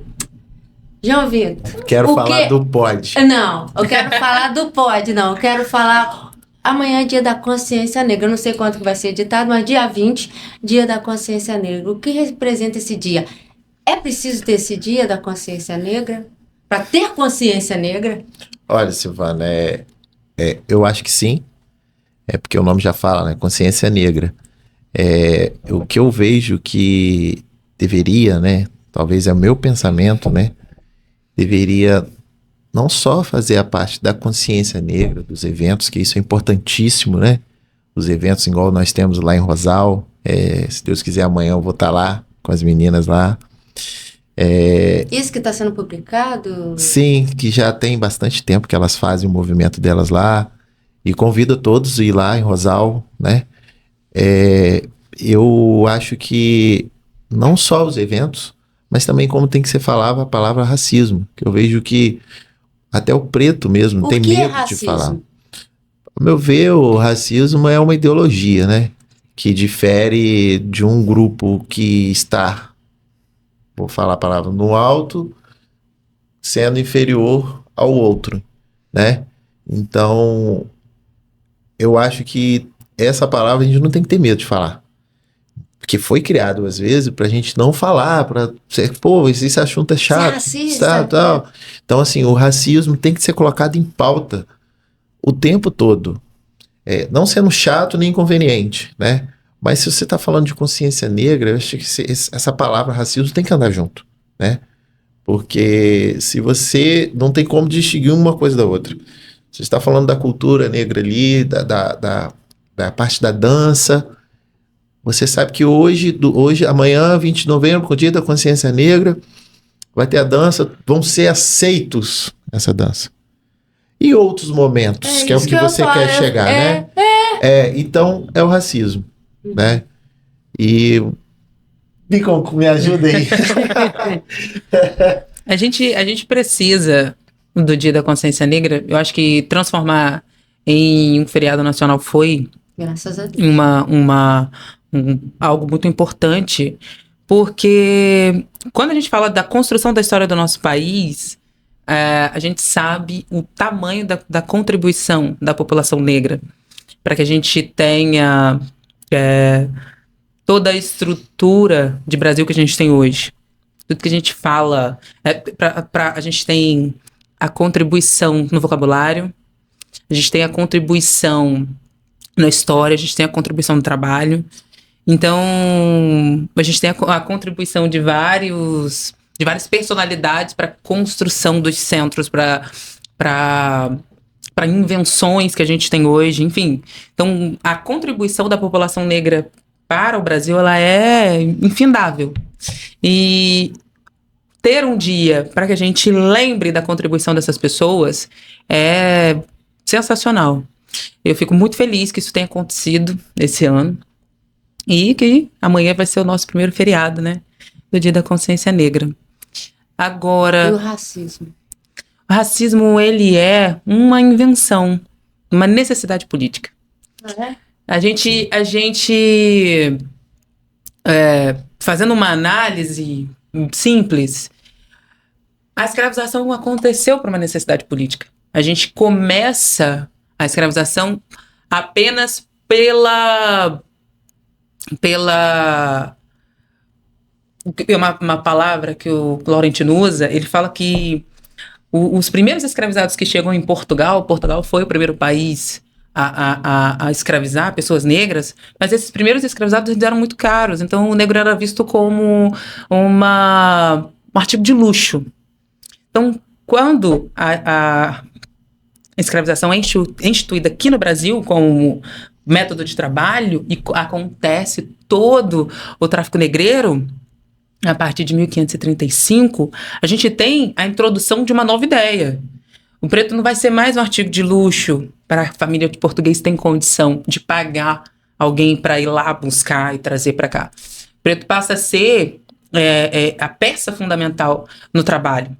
João Vitor... Quero falar do Pod. Não, eu quero falar do Pod, não. Eu quero falar... Amanhã é dia da Consciência Negra. Eu não sei quanto que vai ser editado, mas dia 20, dia da Consciência Negra. O que representa esse dia? É preciso ter esse dia da Consciência Negra? Para ter consciência negra? Olha, Silvana, eu acho que sim. É porque o nome já fala, né? Consciência negra. O que eu vejo que deveria, né? Talvez é o meu pensamento, né? Deveria não só fazer a parte da consciência negra, dos eventos, que isso é importantíssimo, né? Os eventos igual nós temos lá em Rosal. Se Deus quiser, amanhã eu vou estar lá com as meninas lá. Isso que está sendo publicado? Sim, que já tem bastante tempo que elas fazem o movimento delas lá. E convido todos a ir lá em Rosal, né? Eu acho que não só os eventos, mas também como tem que ser falada a palavra racismo. Que eu vejo que até o preto mesmo tem medo de falar. Ao meu ver, o racismo é uma ideologia, né? Que difere de um grupo que está... vou falar a palavra, no alto, sendo inferior ao outro, né? Então, eu acho que essa palavra a gente não tem que ter medo de falar. Porque foi criado, às vezes, pra gente não falar, pra ser, pô, esse assunto é chato, racista, tal. Então, assim, o racismo tem que ser colocado em pauta o tempo todo. Não sendo chato nem inconveniente, né? Mas se você está falando de consciência negra, eu acho que essa palavra racismo tem que andar junto, né? Porque se você não tem como distinguir uma coisa da outra. Você está falando da cultura negra ali, da parte da dança. Você sabe que hoje, amanhã, 20 de novembro, com o dia da consciência negra, vai ter a dança, vão ser aceitos essa dança. E outros momentos, que é o que você quer chegar, né? Então, é o racismo. Né? E me ajuda aí. A gente precisa do Dia da Consciência Negra. Eu acho que transformar em um feriado nacional foi, graças a Deus, algo muito importante, porque quando a gente fala da construção da história do nosso país, a gente sabe o tamanho da contribuição da população negra para que a gente tenha toda a estrutura de Brasil que a gente tem hoje. Tudo que a gente fala, a gente tem a contribuição no vocabulário, a gente tem a contribuição na história, a gente tem a contribuição no trabalho. Então, a gente tem a contribuição de várias personalidades para a construção dos centros, para invenções que a gente tem hoje, enfim. Então, a contribuição da população negra para o Brasil, ela é infindável. E ter um dia para que a gente lembre da contribuição dessas pessoas é sensacional. Eu fico muito feliz que isso tenha acontecido esse ano e que amanhã vai ser o nosso primeiro feriado, né? Do Dia da Consciência Negra. Agora... E o racismo? O racismo, ele é uma invenção, uma necessidade política. A gente fazendo uma análise simples, a escravização aconteceu por uma necessidade política. A gente começa a escravização apenas pela uma palavra que o Laurentino usa. Ele fala que os primeiros escravizados que chegam em Portugal foi o primeiro país a escravizar pessoas negras, mas esses primeiros escravizados eles eram muito caros, então o negro era visto como um artigo de luxo. Então, quando a escravização é instituída aqui no Brasil como método de trabalho e acontece todo o tráfico negreiro, a partir de 1535, a gente tem a introdução de uma nova ideia. O preto não vai ser mais um artigo de luxo para a família de português que tem condição de pagar alguém para ir lá buscar e trazer para cá. O preto passa a ser a peça fundamental no trabalho.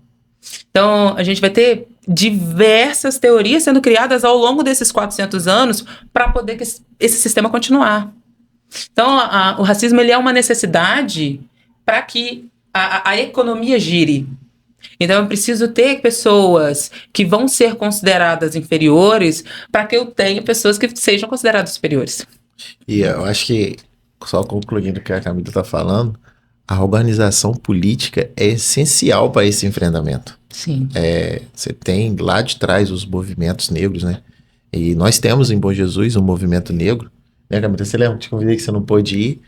Então, a gente vai ter diversas teorias sendo criadas ao longo desses 400 anos para poder esse sistema continuar. Então, o racismo ele é uma necessidade para que a economia gire. Então, eu preciso ter pessoas que vão ser consideradas inferiores para que eu tenha pessoas que sejam consideradas superiores. E eu acho que, só concluindo o que a Camila está falando, a organização política é essencial para esse enfrentamento. Sim. Você tem lá de trás os movimentos negros, né? E nós temos em Bom Jesus um movimento negro. Né, Camila? Você lembra? Te convidei que você não pôde ir.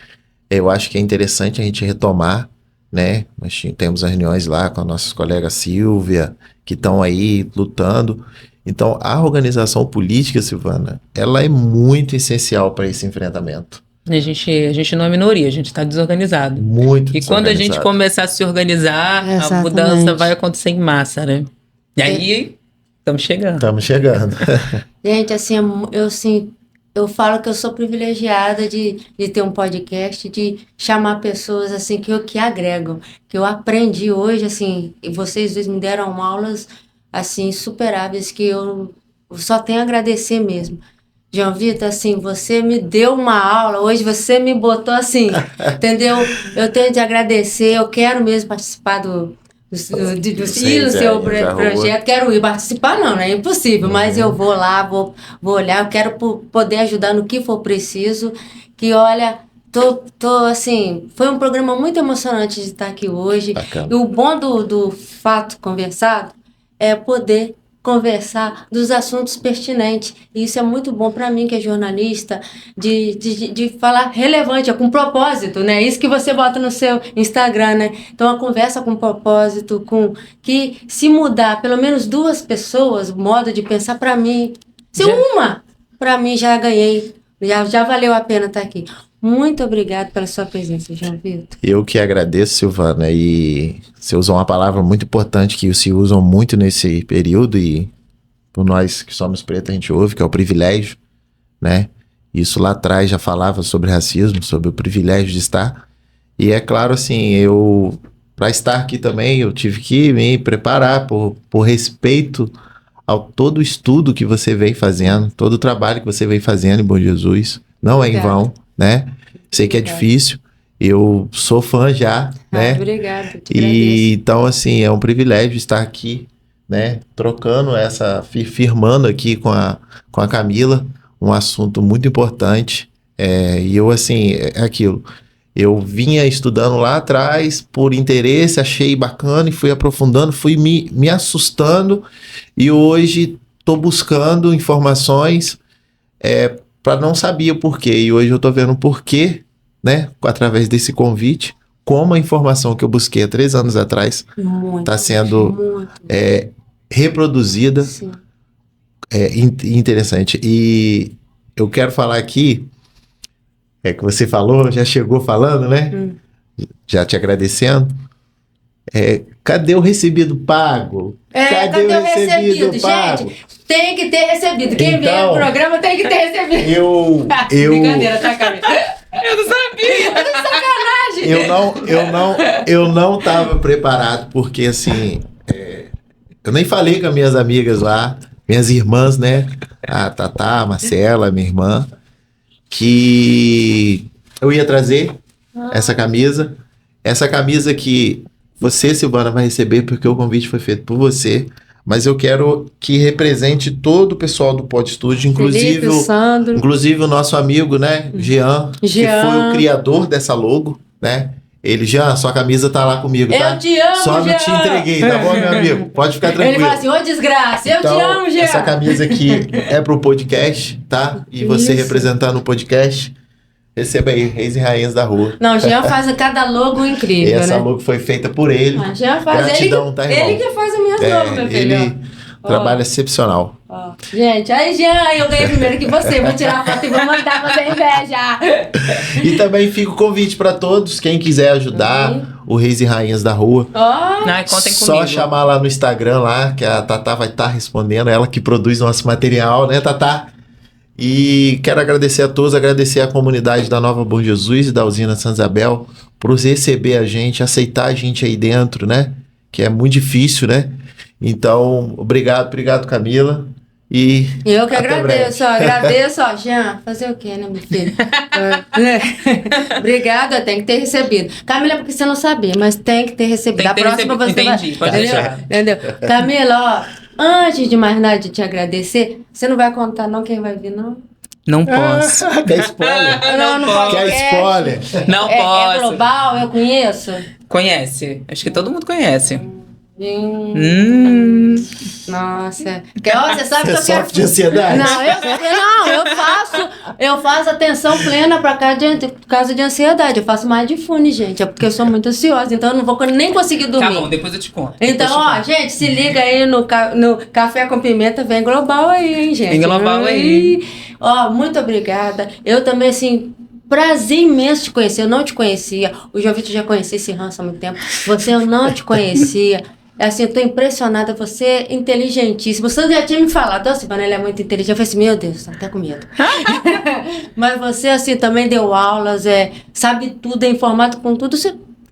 Eu acho que é interessante a gente retomar, né? Nós temos as reuniões lá com a nossa colega Silvia, que estão aí lutando. Então, a organização política, Silvana, ela é muito essencial para esse enfrentamento. A gente não é minoria, a gente está desorganizado. Muito E quando a gente começar a se organizar, Exatamente. a mudança vai acontecer em massa, né? E aí, estamos chegando. Estamos chegando. Gente, assim, eu falo que eu sou privilegiada de ter um podcast, de chamar pessoas assim que agregam, que eu aprendi hoje, assim, e vocês dois me deram aulas assim insuperáveis que eu só tenho a agradecer mesmo. João Vitor, assim, você me deu uma aula, hoje você me botou assim, entendeu? Eu tenho de agradecer, eu quero mesmo participar do seu projeto, quero ir participar, não é impossível, mas eu vou lá, vou olhar, eu quero poder ajudar no que for preciso, que olha, tô assim, foi um programa muito emocionante de estar aqui hoje. Bacana. E o bom do fato conversado é poder conversar dos assuntos pertinentes. E isso é muito bom para mim, que é jornalista, de falar relevante, com propósito, né? Isso que você bota no seu Instagram, né? Então, a conversa com propósito, que se mudar pelo menos 2 pessoas, o modo de pensar, para mim, para mim já ganhei, já valeu a pena estar aqui. Muito obrigado pela sua presença, João Vitor. Eu que agradeço, Silvana, e você usou uma palavra muito importante que se usam muito nesse período e por nós que somos pretos a gente ouve, que é o privilégio, né? Isso lá atrás já falava sobre racismo, sobre o privilégio de estar. E é claro, assim, para estar aqui também, eu tive que me preparar por respeito ao todo o estudo que você vem fazendo, todo o trabalho que você vem fazendo em Bom Jesus. Não é em vão, né? Sei que é difícil, eu sou fã já, né? Obrigada. E então, assim, é um privilégio estar aqui, né? Trocando firmando aqui com a Camila, um assunto muito importante. E eu, assim, é aquilo. Eu vinha estudando lá atrás por interesse, achei bacana e fui aprofundando, fui me assustando e hoje estou buscando informações para não saber o porquê. E hoje eu estou vendo o porquê, né, através desse convite, como a informação que eu busquei há 3 anos atrás está sendo reproduzida. Sim. Interessante. E eu quero falar aqui, que você falou, já chegou falando, né? Já te agradecendo. Cadê o recebido pago? Cadê o recebido pago? Gente, tem que ter recebido. Quem vê o programa tem que ter recebido. Brincadeira, tá, Camila? Eu não sabia! Sacanagem! Eu não tava preparado, porque assim, eu nem falei com as minhas amigas lá, minhas irmãs, né? A Tatá, a Marcela, minha irmã, que eu ia trazer essa camisa. Essa camisa que você, Silvana, vai receber porque o convite foi feito por você. Mas eu quero que represente todo o pessoal do Pod Studio, inclusive o nosso amigo, né, Jean, que foi o criador dessa logo, né? Ele, Jean, sua camisa tá lá comigo, tá? Eu te amo, Só Jean. não te entreguei, tá bom, meu amigo? Pode ficar tranquilo. Ele fala assim, ô desgraça, eu Então, te amo, Jean. essa camisa aqui é pro podcast, tá? E você Isso. representando o podcast, receba aí, Reis e Rainhas da Rua. Não, o Jean faz cada logo E incrível, essa né? logo foi feita por ele. Ah, Jean faz, Gratidão, tá, irmão? ele que faz as minhas logos, meu filho. Ele trabalha excepcional. Ó. Gente, aí Jean, eu ganhei primeiro que você. Vou tirar a foto e vou mandar fazer inveja. E também fica o convite para todos, quem quiser ajudar o Reis e Rainhas da Rua. Ó, Ai, contem Só comigo. chamar lá no Instagram lá, que a Tatá vai estar respondendo, ela que produz nosso material, né, Tatá? E quero agradecer a todos, agradecer a comunidade da Nova Bom Jesus e da usina Santa Isabel por receber a gente, aceitar a gente aí dentro, né? Que é muito difícil, né? Então, obrigado Camila. E eu que até agradeço, ó, agradeço, ó, Jean, fazer o quê, né, meu filho? Obrigada, tem que ter recebido. Camila, porque você não sabia, mas tem que ter recebido. Tem que ter A próxima recebido, você entendi, vai... pode deixar. Entendeu? Camila, ó, antes de mais nada de te agradecer, você não vai contar não quem vai vir, não? Não posso. quer spoiler? Não posso. Quer spoiler? Não É posso. global, eu conheço? Conhece? Acho que todo mundo conhece. Nossa. Porque, ó, você sabe Você que eu quero... sofre de ansiedade? Eu faço atenção plena por causa de ansiedade. Eu faço mais de fone, gente. É porque eu sou muito ansiosa, então eu não vou nem conseguir dormir. Tá bom, depois eu te conto. Então, ó, gente, se liga aí no Café com Pimenta, vem global aí, hein, gente? Vem global aí. Ó, muito obrigada. Eu também, assim, prazer imenso te conhecer. Eu não te conhecia. O João Vitor já conhecia esse ranço há muito tempo. Você, eu não te conhecia. Assim, eu tô impressionada. Você é inteligentíssima. Você já tinha me falado, ó, Silvana, ela é muito inteligente. Eu falei assim, meu Deus, tô até com medo. Mas você, assim, também deu aulas, sabe tudo, é informado com tudo.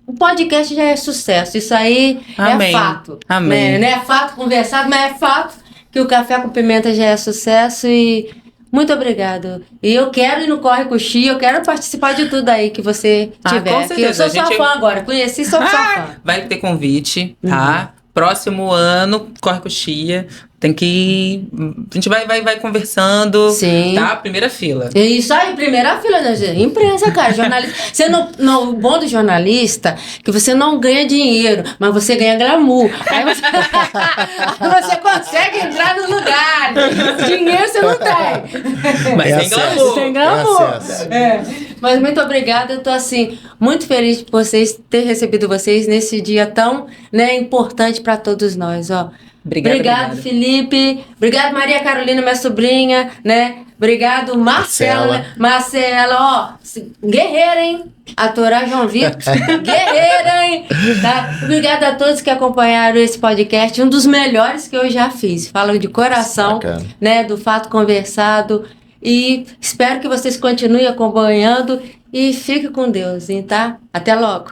O podcast já é sucesso. Isso aí Amém. é fato. Amém. Né? Não é fato conversado, mas é fato que o Café com Pimenta já é sucesso e muito obrigado. E eu quero ir no Corre com o Xi, eu quero participar de tudo aí que você tiver. Com Que certeza. eu sou sua fã agora, conheci, sou sua fã. Vai ter convite, tá? Próximo ano, Corre com Chia. Tem que... A gente vai conversando. Sim. Tá? Primeira fila. Isso aí, primeira fila da imprensa, cara, jornalista. Você o bom do jornalista é que você não ganha dinheiro, mas você ganha glamour. Aí você consegue entrar nos lugares. Dinheiro você não tem. Mas tem glamour. Tem glamour. É Mas muito obrigada, eu tô assim, muito feliz por ter recebido vocês nesse dia tão, né, importante para todos nós, ó. Obrigado, Felipe. Obrigado, Maria Carolina, minha sobrinha, né? Obrigado, Marcela. Marcela, ó, guerreira, hein? Atorar João Vitor. Guerreira, hein? Tá? Obrigada a todos que acompanharam esse podcast, um dos melhores que eu já fiz. Falo de coração, Bacana. né? Do fato conversado. E espero que vocês continuem acompanhando e fiquem com Deus, hein, tá? Até logo.